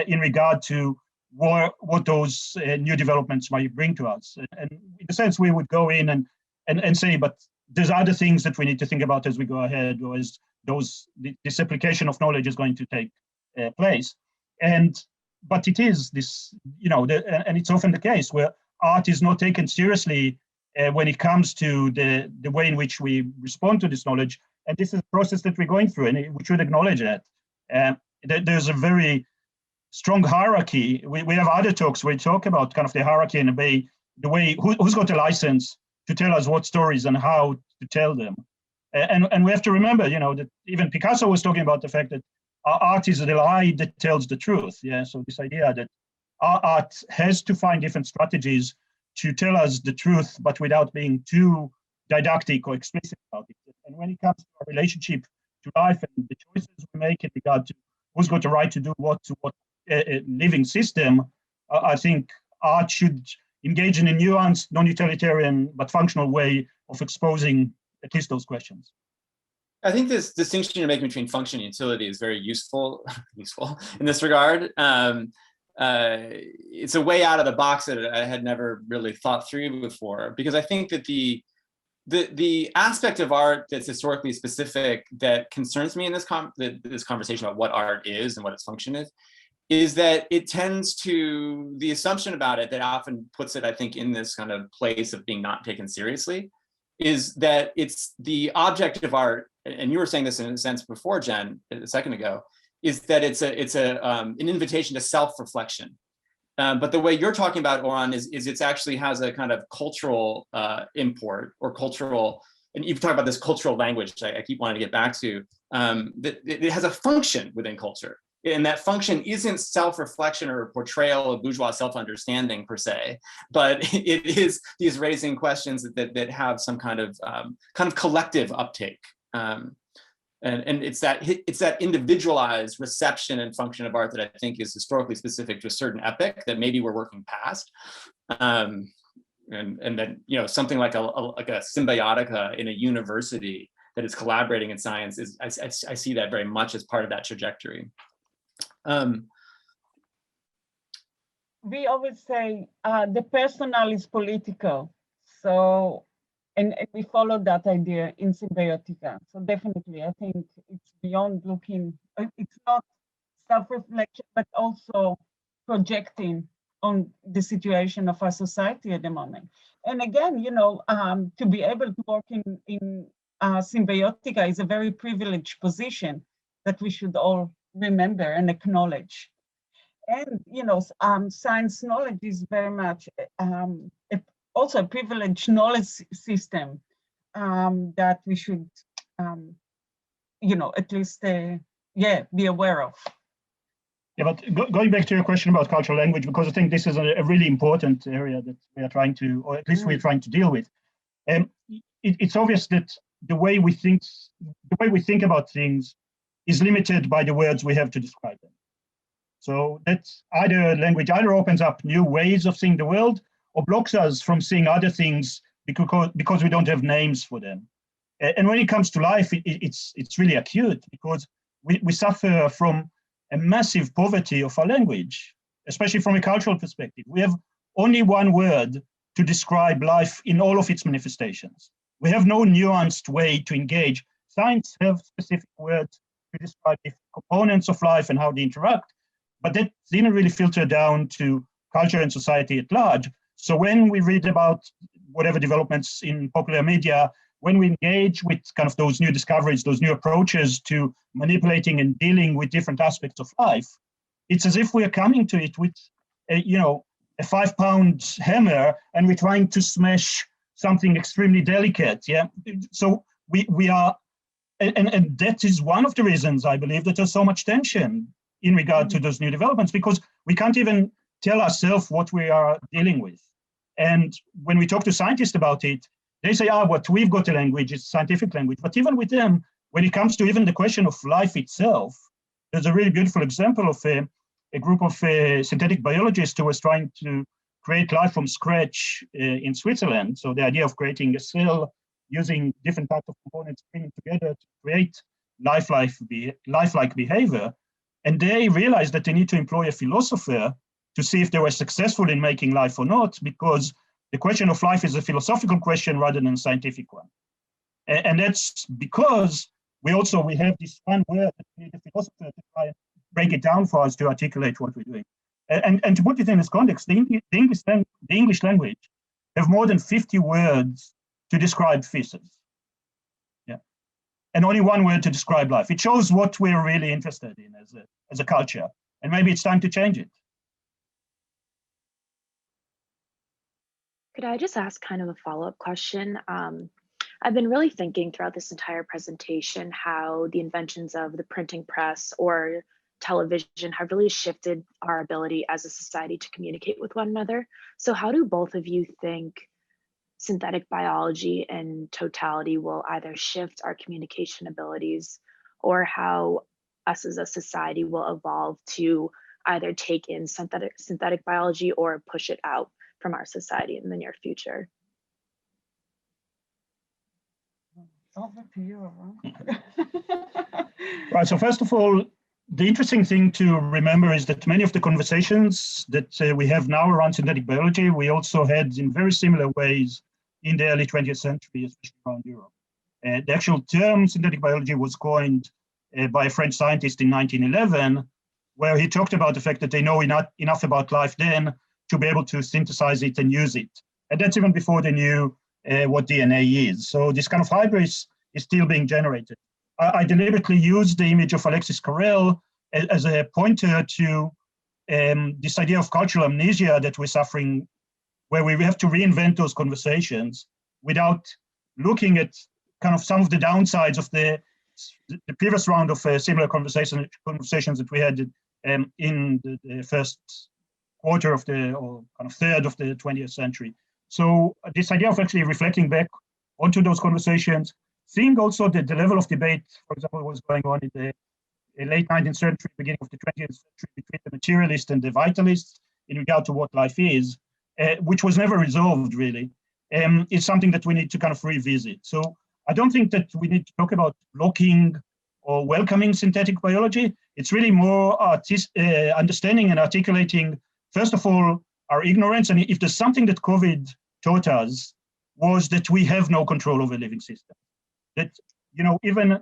C: in regard to what those new developments might bring to us. And in a sense, we would go in and say, but there's other things that we need to think about as we go ahead, or as this application of knowledge is going to take place. But it is this, and it's often the case where art is not taken seriously when it comes to the way in which we respond to this knowledge. And this is a process that we're going through, and we should acknowledge that. There's a very strong hierarchy. We have other talks where we talk about kind of the hierarchy and the way who's got a license to tell us what stories and how to tell them. And we have to remember, that even Picasso was talking about the fact that our art is the lie that tells the truth. Yeah. So this idea that our art has to find different strategies to tell us the truth, but without being too didactic or explicit about it. And when it comes to our relationship to life and the choices we make in regard to who's got the right to do what to what living system, I think art should engage in a nuanced, non-utilitarian, but functional way of exposing at least those questions.
A: I think this distinction you're making between function and utility is very useful in this regard. It's a way out of the box that I had never really thought through before, because I think that the aspect of art that's historically specific that concerns me in this conversation about what art is and what its function is that it tends to, the assumption about it that often puts it, I think, in this kind of place of being not taken seriously, is that it's the object of art, and you were saying this in a sense before, Zhen, a second ago, is that it's an invitation to self-reflection. But the way you're talking about, Oron, is it actually has a kind of cultural import or cultural, and you've talked about this cultural language I keep wanting to get back to, that it has a function within culture. And that function isn't self-reflection or portrayal of bourgeois self-understanding per se, but it is these raising questions that have some kind of collective uptake. And it's that individualized reception and function of art that I think is historically specific to a certain epoch that maybe we're working past. And then something like a symbiotica in a university that is collaborating in science is I see that very much as part of that trajectory.
F: We always say the personal is political. So, and we follow that idea in Symbiotica. So definitely, I think it's beyond looking, it's not self-reflection, but also projecting on the situation of our society at the moment. And again, to be able to work in Symbiotica is a very privileged position that we should all remember and acknowledge. And science knowledge is very much also a privileged knowledge system that we should at least be aware of.
C: Yeah, but going back to your question about cultural language, because I think this is a really important area that we are trying to, or at least we're trying to deal with. It's obvious that the way we think about things is limited by the words we have to describe them. So that's language either opens up new ways of seeing the world or blocks us from seeing other things because we don't have names for them. And when it comes to life, it's really acute because we suffer from a massive poverty of our language, especially from a cultural perspective. We have only one word to describe life in all of its manifestations. We have no nuanced way to engage. Science have specific words to describe the components of life and how they interact, but that didn't really filter down to culture and society at large. So when we read about whatever developments in popular media, when we engage with kind of those new discoveries, those new approaches to manipulating and dealing with different aspects of life, it's as if we are coming to it with a 5-pound hammer and we're trying to smash something extremely delicate. Yeah. So we are, and that is one of the reasons I believe that there's so much tension in regard to those new developments, because we can't even tell ourselves what we are dealing with. And when we talk to scientists about it, they say, what we've got a language, it's scientific language. But even with them, when it comes to even the question of life itself, there's a really beautiful example of a group of synthetic biologists who was trying to create life from scratch in Switzerland. So the idea of creating a cell using different types of components bringing together to create lifelike behavior. And they realized that they need to employ a philosopher to see if they were successful in making life or not, because the question of life is a philosophical question rather than a scientific one. And that's because we have this one word that we need a philosopher to try and break it down for us to articulate what we're doing. And to put it in this context, the English language have more than 50 words to describe feces. Yeah. And only one word to describe life. It shows what we're really interested in as a culture. And maybe it's time to change it.
G: Could I just ask kind of a follow-up question? I've been really thinking throughout this entire presentation how the inventions of the printing press or television have really shifted our ability as a society to communicate with one another. So how do both of you think synthetic biology in totality will either shift our communication abilities, or how us as a society will evolve to either take in synthetic biology or push it out from our society in the near future?
F: Over to you, Oron.
C: Right, so first of all, the interesting thing to remember is that many of the conversations that we have now around synthetic biology, we also had in very similar ways in the early 20th century, especially around Europe. The actual term synthetic biology was coined by a French scientist in 1911, where he talked about the fact that they know enough about life then to be able to synthesize it and use it. And that's even before they knew what DNA is. So this kind of hybris is still being generated. I deliberately used the image of Alexis Carrel as a pointer to this idea of cultural amnesia that we're suffering, where we have to reinvent those conversations without looking at kind of some of the downsides of the previous round of similar conversations that we had in the first quarter of or kind of third of the 20th century. So this idea of actually reflecting back onto those conversations, seeing also that the level of debate, for example, was going on in the late 19th century, beginning of the 20th century between the materialists and the vitalists in regard to what life is, which was never resolved really, is something that we need to kind of revisit. So I don't think that we need to talk about blocking or welcoming synthetic biology. It's really more understanding and articulating, first of all, our ignorance. And if there's something that COVID taught us, was that we have no control over living systems. That, even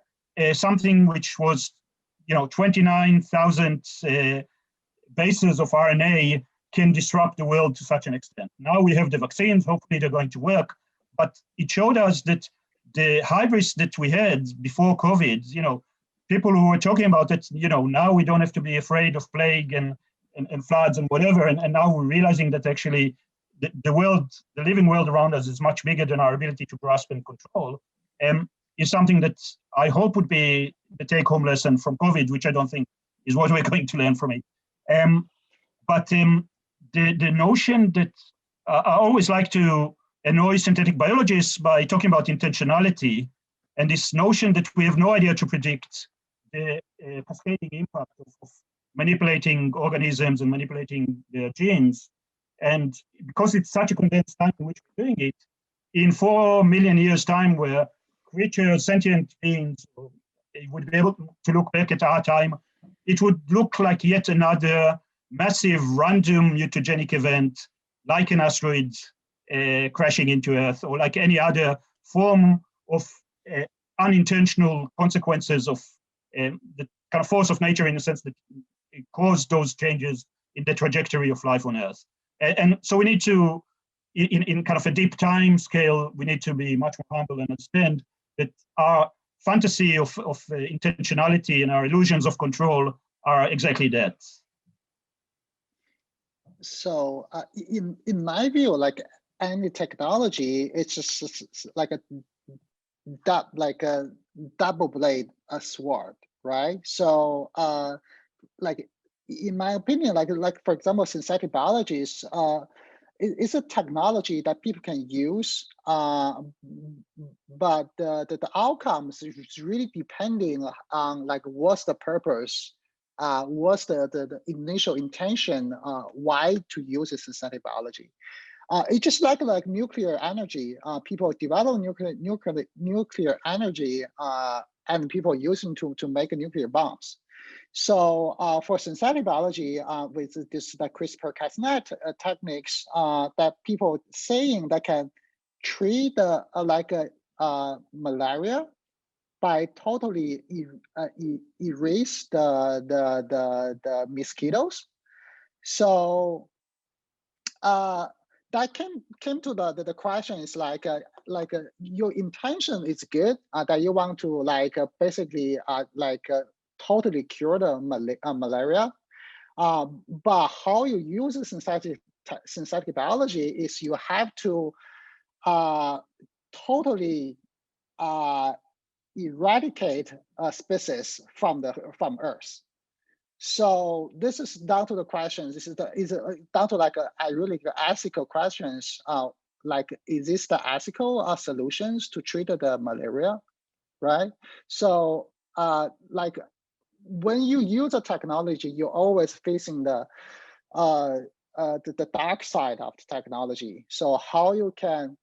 C: something which was, 29,000 bases of RNA can disrupt the world to such an extent. Now we have the vaccines, hopefully they're going to work, but it showed us that the hybris that we had before COVID, people who were talking about it, now we don't have to be afraid of plague and floods and whatever. And now we're realizing that actually the living world around us is much bigger than our ability to grasp and control. is something that I hope would be the take-home lesson from COVID, which I don't think is what we're going to learn from it. But the notion that I always like to annoy synthetic biologists by talking about intentionality, and this notion that we have no idea to predict the cascading impact of manipulating organisms and manipulating their genes. And because it's such a condensed time in which we're doing it, in 4 million years' time, where creatures, sentient beings, would be able to look back at our time, it would look like yet another massive random mutagenic event, like an asteroid crashing into Earth, or like any other form of unintentional consequences of the kind of force of nature, in the sense that it caused those changes in the trajectory of life on Earth. And so we need to, in kind of a deep time scale, we need to be much more humble and understand that our fantasy of intentionality and our illusions of control are exactly that.
D: So in my view, like any technology, it's just like a double blade sword, right? So like in my opinion, like for example, synthetic biology is it's a technology that people can use, but the outcomes is really depending on like what's the purpose, what's the initial intention, why to use synthetic biology. It's just like nuclear energy. People develop nuclear energy, and people use them to make nuclear bombs. So for synthetic biology, with this CRISPR-Cas9 techniques, that people saying that can treat malaria by totally erase the mosquitoes. So that came to the question is your intention is good, that you want to basically totally cure the malaria, but how you use synthetic biology is you have to totally eradicate a species from Earth. So this is down to the questions. This is down to really ethical questions. Is this the ethical solutions to treat the malaria, right? So when you use a technology, you're always facing the dark side of the technology. So how you can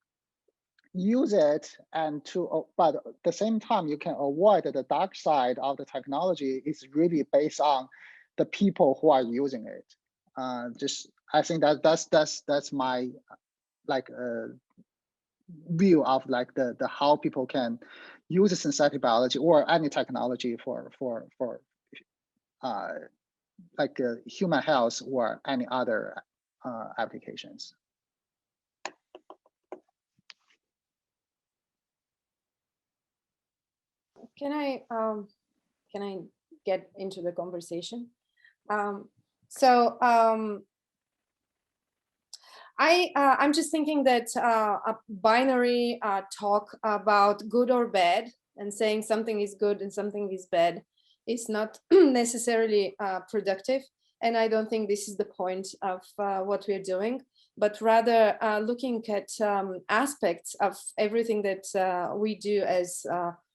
D: use it but at the same time you can avoid the dark side of the technology is really based on the people who are using it. I think that's my view of the how people can use synthetic biology or any technology for human health or any other applications.
B: Can I get into the conversation? I'm just thinking that a binary talk about good or bad and saying something is good and something is bad is not necessarily productive. And I don't think this is the point of what we're doing, but rather looking at aspects of everything that we do as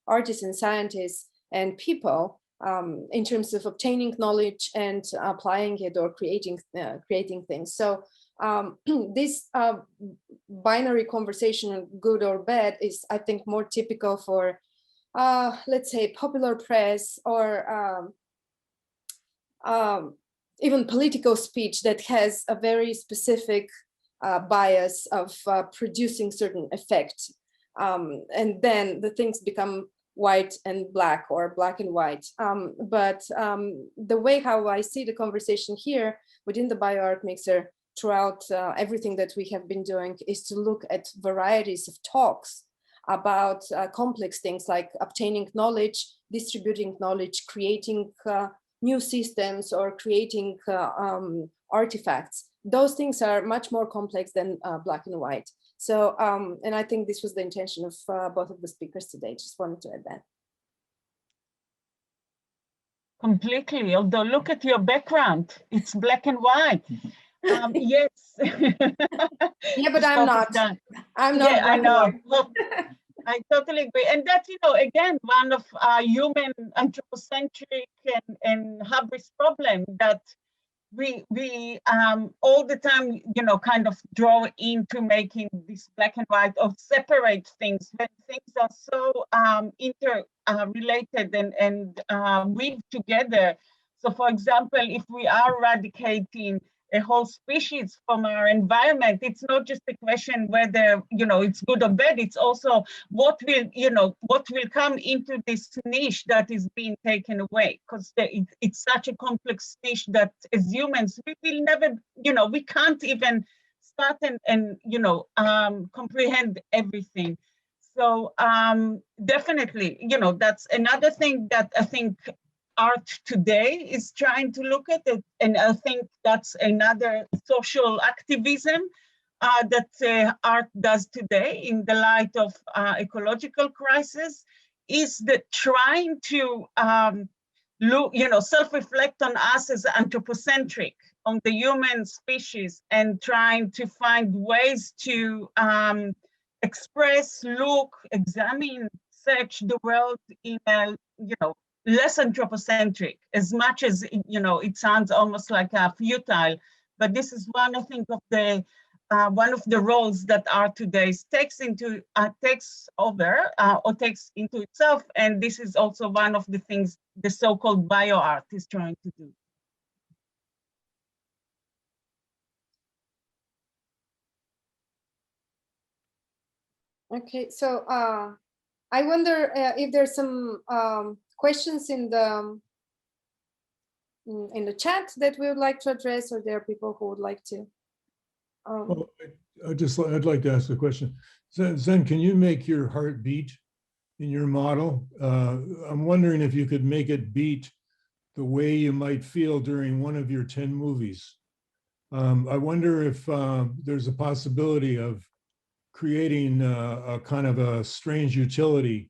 B: artists and scientists and people in terms of obtaining knowledge and applying it or creating things. So this binary conversation, good or bad, is, I think, more typical for, let's say, popular press or even political speech that has a very specific bias of producing certain effect. And then the things become white and black or black and white. But the way how I see the conversation here within the bioart mixer throughout everything that we have been doing is to look at varieties of talks about complex things like obtaining knowledge, distributing knowledge, creating new systems, or creating artifacts. Those things are much more complex than black and white. So, and I think this was the intention of both of the speakers today. Just wanted to add that.
F: Completely, although look at your background, it's black and white. Yes.
B: Yeah, but I'm not. I'm not.
F: Yeah, I know. Well, I totally agree. And that's, you know, again, one of human anthropocentric and hubris problem that we all the time, you know, kind of draw into making this black and white or separate things when things are so interrelated and weaved together. So for example, if we are eradicating a whole species from our environment, it's not just a question whether, you know, it's good or bad, it's also what will, you know, what will come into this niche that is being taken away, because it's such a complex niche that as humans, we will never, you know, we can't even start and you know, comprehend everything. So definitely, you know, that's another thing that I think art today is trying to look at it. And I think that's another social activism that art does today in the light of ecological crisis, is that trying to look, you know, self-reflect on us as anthropocentric, on the human species, and trying to find ways to express, look, examine, search the world in a, you know, less anthropocentric, as much as, you know, it sounds almost like futile, but this is one, I think, of the one of the roles that art today takes over or takes into itself, and this is also one of the things the so-called bio-art is trying to do.
B: Okay, so I wonder if there's some questions in the chat that we would like to address, or there are people who would like to.
H: Well, I'd like to ask a question. Zhen, can you make your heart beat in your model? I'm wondering if you could make it beat the way you might feel during one of your 10 movies. I wonder if there's a possibility of creating a kind of a strange utility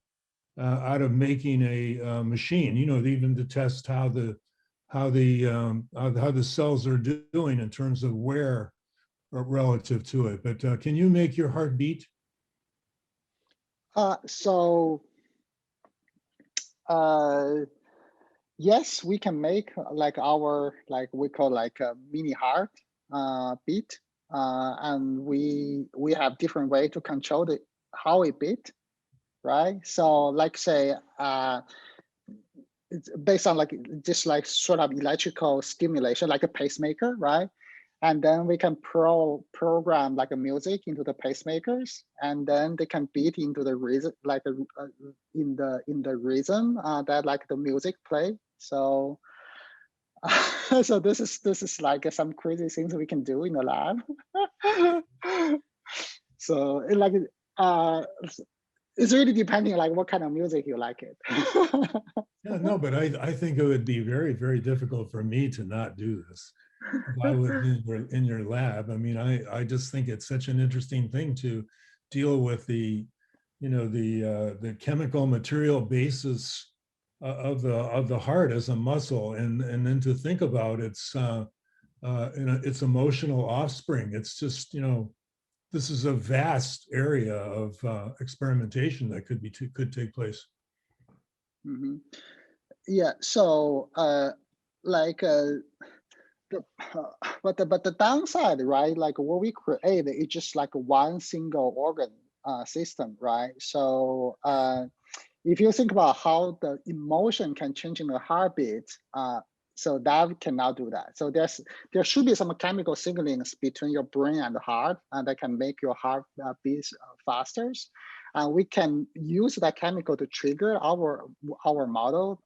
H: out of making a machine, you know, even to test how the cells are doing in terms of wear relative to it. But can you make your heart beat?
D: Yes, we can make like our, like we call like a mini heart beat, and we have different way to control how it beat, right? So like say it's based on like just like sort of electrical stimulation, like a pacemaker, right? And then we can program like a music into the pacemakers, and then they can beat into the rhythm, like in the rhythm that like the music play. So so this is like some crazy things we can do in the lab. So it like it's really depending like what kind of music you like it.
H: Yeah, no, but I think it would be very, very difficult for me to not do this. If I was in your lab. I mean, I just think it's such an interesting thing to deal with the, you know, the chemical material basis of the heart as a muscle, and then to think about its its emotional offspring. It's just, you know, this is a vast area of experimentation that could take place.
D: Mm-hmm. Yeah. So but the downside, right? Like what we create is just like one single organ system, right? So if you think about how the emotion can change in the heartbeat, so that cannot do that. So there should be some chemical signalings between your brain and the heart that can make your heart beat faster. We can use that chemical to trigger our model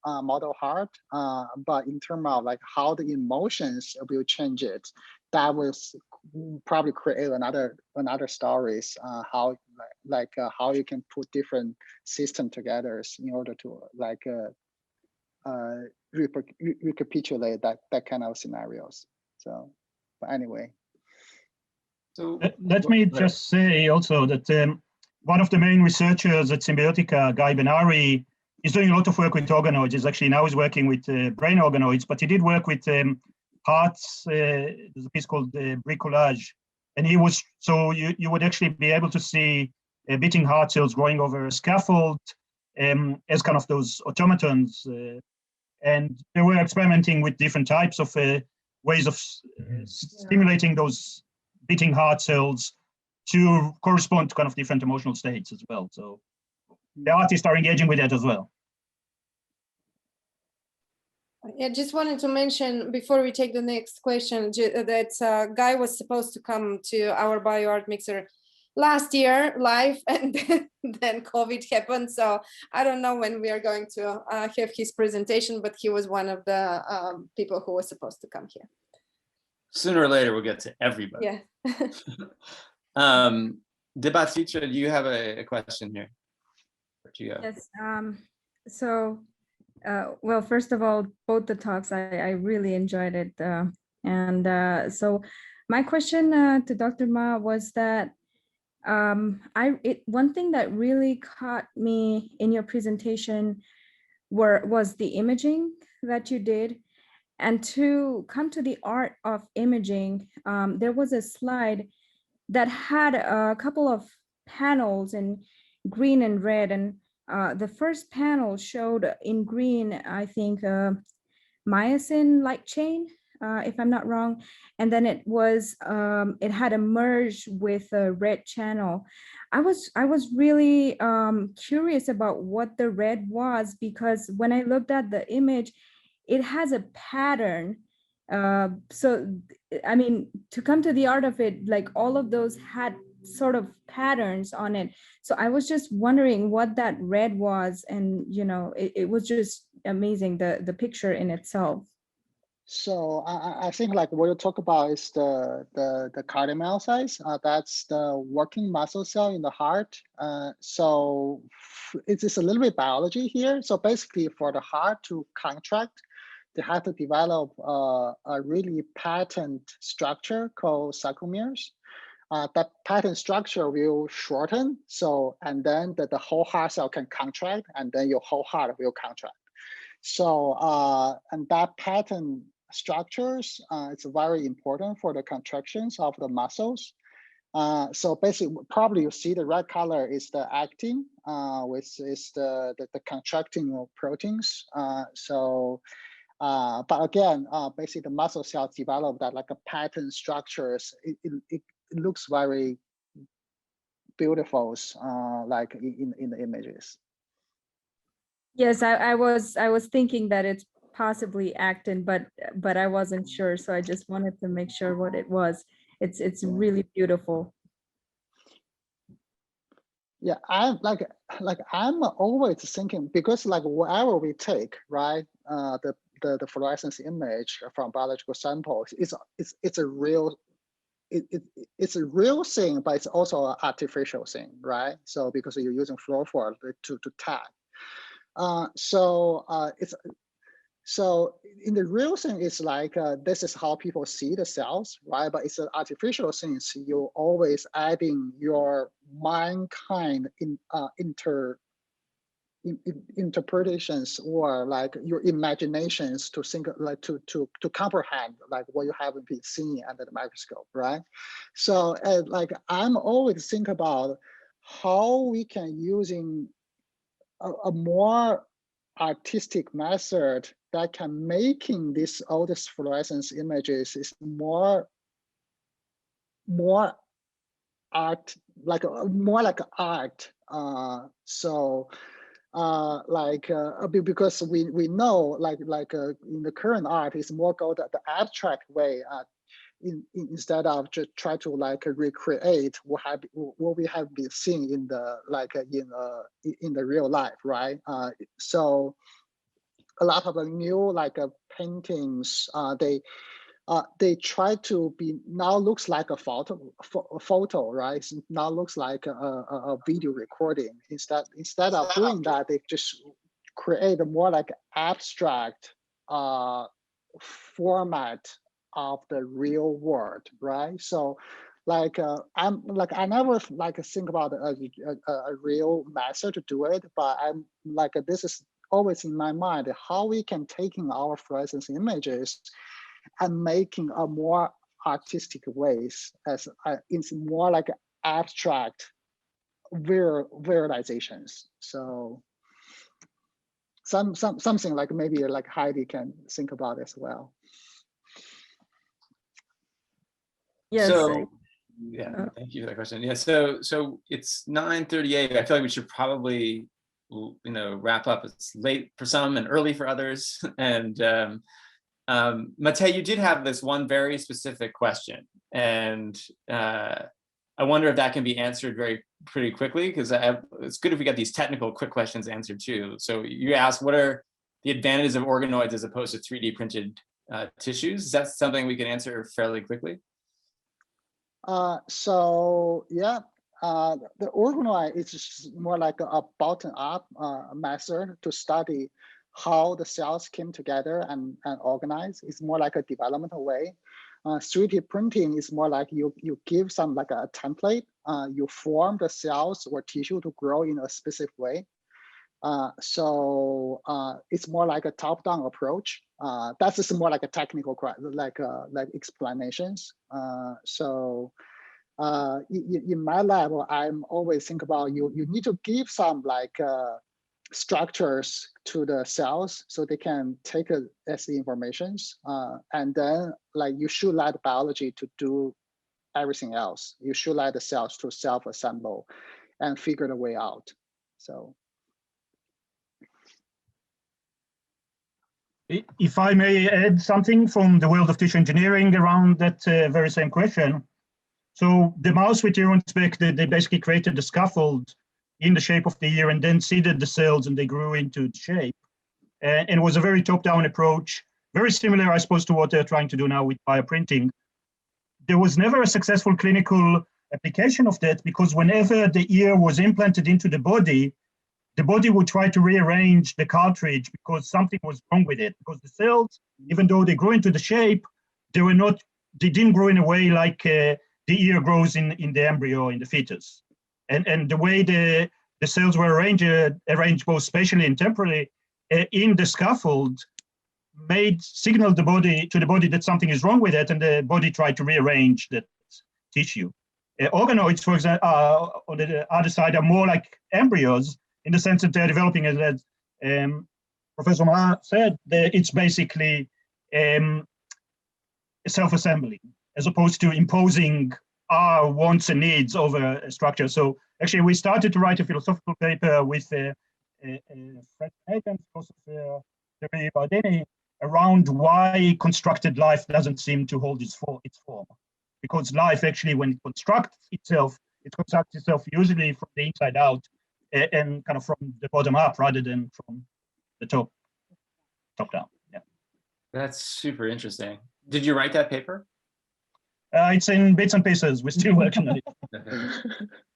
D: heart, but in terms of like how the emotions will change it, that will probably create another stories. How how you can put different system together in order to like recapitulate that kind of scenarios. So But anyway.
A: So
C: Let me just say also that one of the main researchers at Symbiotica, Guy Benari, is doing a lot of work with organoids. He's actually now he's working with brain organoids, but he did work with hearts. There's a piece called bricolage, and he was so you would actually be able to see beating heart cells growing over a scaffold as kind of those automatons, and they were experimenting with different types of ways of stimulating those beating heart cells to correspond to kind of different emotional states as well. So the artists are engaging with that as well.
B: Yeah, just wanted to mention before we take the next question that Guy was supposed to come to our BioArt Mixer last year live, and then COVID happened. So I don't know when we are going to have his presentation, but he was one of the people who was supposed to come here.
A: Sooner or later, we'll get to everybody.
B: Yeah.
A: Debatitra, do you have a question here?
I: Yes. So, well, first of all, both the talks, I really enjoyed it. So my question to Dr. Ma was that one thing that really caught me in your presentation was the imaging that you did. And to come to the art of imaging, there was a slide that had a couple of panels in green and red. And the first panel showed in green, I think, myosin light chain, if I'm not wrong. And then it had a merge with a red channel. I was really curious about what the red was, because when I looked at the image, it has a pattern. So, I mean, to come to the art of it, like all of those had sort of patterns on it. So I was just wondering what that red was. And, you know, it was just amazing, the picture in itself.
D: So I think like what you talk about is the cardiomyocytes. That's the working muscle cell in the heart. So it's just a little bit biology here. So basically for the heart to contract, they have to develop a really patterned structure called sarcomeres. That pattern structure will shorten. So, and then the whole heart cell can contract, and then your whole heart will contract. So, and that pattern structures, it's very important for the contractions of the muscles. So basically, probably you see the red color is the actin, which is the contracting proteins. But again, basically the muscle cells develop that like a pattern structures. It looks very beautiful, like in the images.
I: Yes, I was thinking that it's possibly actin, but I wasn't sure, so I just wanted to make sure what it was. It's really beautiful.
D: Yeah, I'm I'm always thinking, because like whatever we take, right, the fluorescence image from biological samples, it's a real it's a real thing, but it's also an artificial thing, right? So because you're using fluorophore to tag. So in the real thing, it's like this is how people see the cells, right? But it's an artificial thing. So you're always adding your mankind interpretations or like your imaginations to think, like to comprehend like what you haven't been seeing under the microscope, right? So like I'm always think about how we can using a more artistic method that can making all these fluorescence images is more art, like more like art. Because we know like in the current art is more go the abstract way, instead of just try to like recreate what we have been seeing in the like in the real life, right? So a lot of the new like paintings, they try to be now looks like a photo, right? It now looks like a video recording. Instead of doing that, they just create a more like abstract format of the real world, right? So like I never like think about a real method to do it, but I'm like this is always in my mind how we can taking our fluorescence images and making a more artistic ways as it's more like abstract visualizations. So something like maybe like Heidi can think about as well.
I: Yes.
E: So, yeah, thank you for that question. Yeah, so it's 9:38. I feel like we should probably, wrap up. It's late for some and early for others. And Matej, you did have this one very specific question, and I wonder if that can be answered pretty quickly, because it's good if we get these technical quick questions answered too. So you asked, what are the advantages of organoids as opposed to 3D printed tissues? Is that something we can answer fairly quickly?
D: So yeah, the organoid is just more like a bottom-up method to study how the cells came together and organize. It's more like a developmental way. 3D printing is more like you give some like a template, you form the cells or tissue to grow in a specific way. So it's more like a top-down approach. That's just more like a technical like explanations. So in my lab, I'm always think about you need to give some like structures to the cells so they can take it as the informations, and then like you should let biology to do everything else. You should let the cells to self-assemble and figure the way out. So
C: if I may add something from the world of tissue engineering around that very same question. So the mouse with ear spec, they basically created the scaffold in the shape of the ear and then seeded the cells and they grew into the shape. And it was a very top-down approach, very similar, I suppose, to what they're trying to do now with bioprinting. There was never a successful clinical application of that because whenever the ear was implanted into the body would try to rearrange the cartridge because something was wrong with it. Because the cells, even though they grew into the shape, they didn't grow in a way like the ear grows in the embryo, in the fetus. And the way the cells were arranged both spatially and temporally in the scaffold signaled to the body that something is wrong with it, and the body tried to rearrange that tissue. Organoids, for example, on the other side, are more like embryos in the sense that they're developing, as Professor Ma said, it's basically self-assembling, as opposed to imposing our wants and needs over a structure. So actually, we started to write a philosophical paper with Fred Nathan, Professor Bardeni, around why constructed life doesn't seem to hold its form. Because life actually, when it constructs itself usually from the inside out and kind of from the bottom up rather than from the top down. Yeah.
E: That's super interesting. Did you write that paper?
C: It's in bits and pieces. We're still working on it.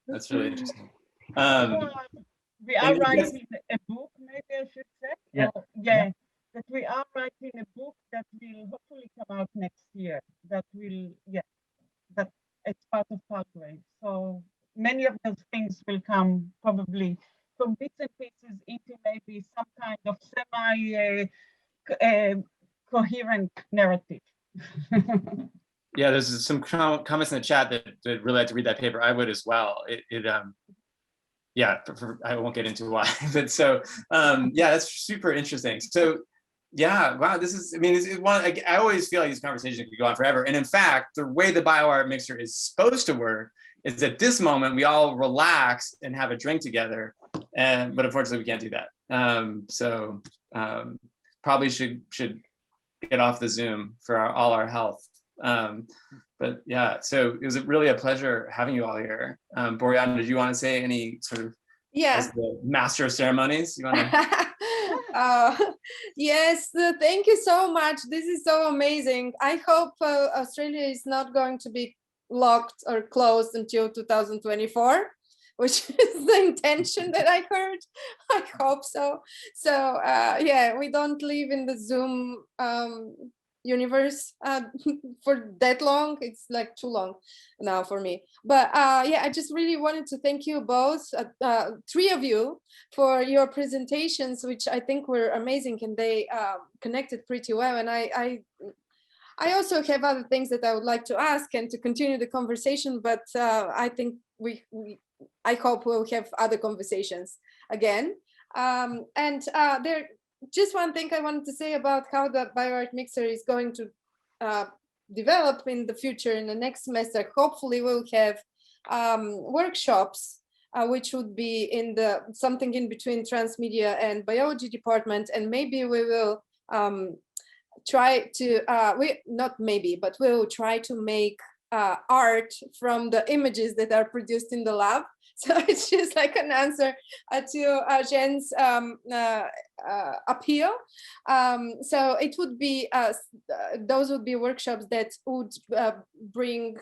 E: That's really interesting.
F: We are writing a book, maybe I should say.
C: Yeah.
F: That we are writing a book that will hopefully come out next year. That it's part of Pathway. So many of those things will come probably from bits and pieces into maybe some kind of semi-coherent narrative.
E: Yeah, there's some comments in the chat that really like to read that paper. I would as well. I won't get into why, but so that's super interesting. So yeah, wow, this is, I always feel like these conversations could go on forever. And in fact, the way the BioArt mixer is supposed to work is at this moment we all relax and have a drink together, but unfortunately we can't do that. Probably should get off the Zoom for all our health. But yeah, so it was really a pleasure having you all here. Boriana, did you want to say any sort of, as the master of ceremonies, you want to?
B: Yes, thank you so much. This is so amazing. I hope Australia is not going to be locked or closed until 2024, which is the intention that I heard. I hope so. So we don't live in the Zoom universe for that long. It's like too long now for me. But yeah, I just really wanted to thank you both, three of you, for your presentations, which I think were amazing, and they connected pretty well. And I also have other things that I would like to ask and to continue the conversation, but I think I hope we'll have other conversations again. And there, just one thing I wanted to say about how the BioArt Mixer is going to develop in the future. In the next semester, hopefully we'll have workshops, which would be in something in between transmedia and biology department, and maybe we will try to we'll try to make art from the images that are produced in the lab. So it's just like an answer to Zhen's appeal. So it would be those would be workshops that would bring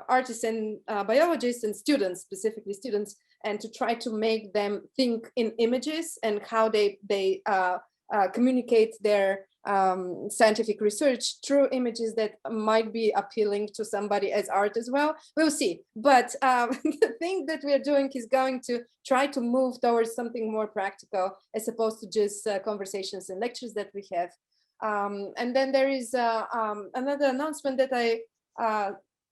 B: artists and biologists and students, specifically students, and to try to make them think in images and how they communicate their scientific research through images that might be appealing to somebody as art as well. We'll see. But the thing that we're doing is going to try to move towards something more practical, as opposed to just conversations and lectures that we have. And then there is another announcement that I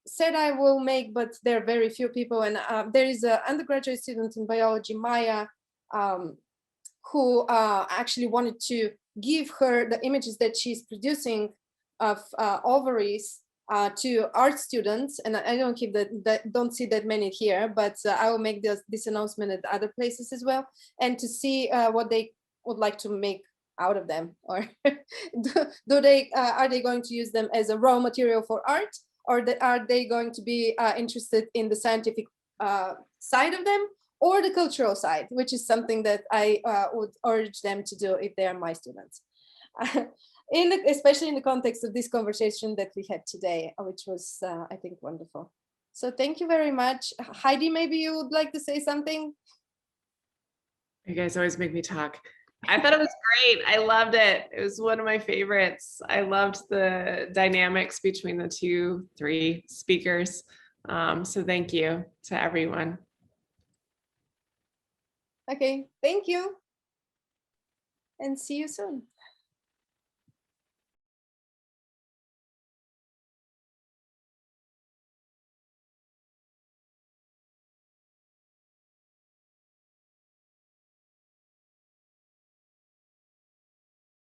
B: said I will make, but there are very few people. And there is an undergraduate student in biology, Maya, who actually wanted to give her the images that she's producing of ovaries to art students. And I don't keep don't see that many here, but I will make this announcement at other places as well, and to see what they would like to make out of them, or are they going to use them as a raw material for art, or are they going to be interested in the scientific side of them, or the cultural side, which is something that I would urge them to do if they are my students. Especially in the context of this conversation that we had today, which was, I think, wonderful. So thank you very much. Heidi, maybe you would like to say something?
J: You guys always make me talk. I thought it was great. I loved it. It was one of my favorites. I loved the dynamics between the 3 speakers. So thank you to everyone.
B: Okay, thank you. And see you soon.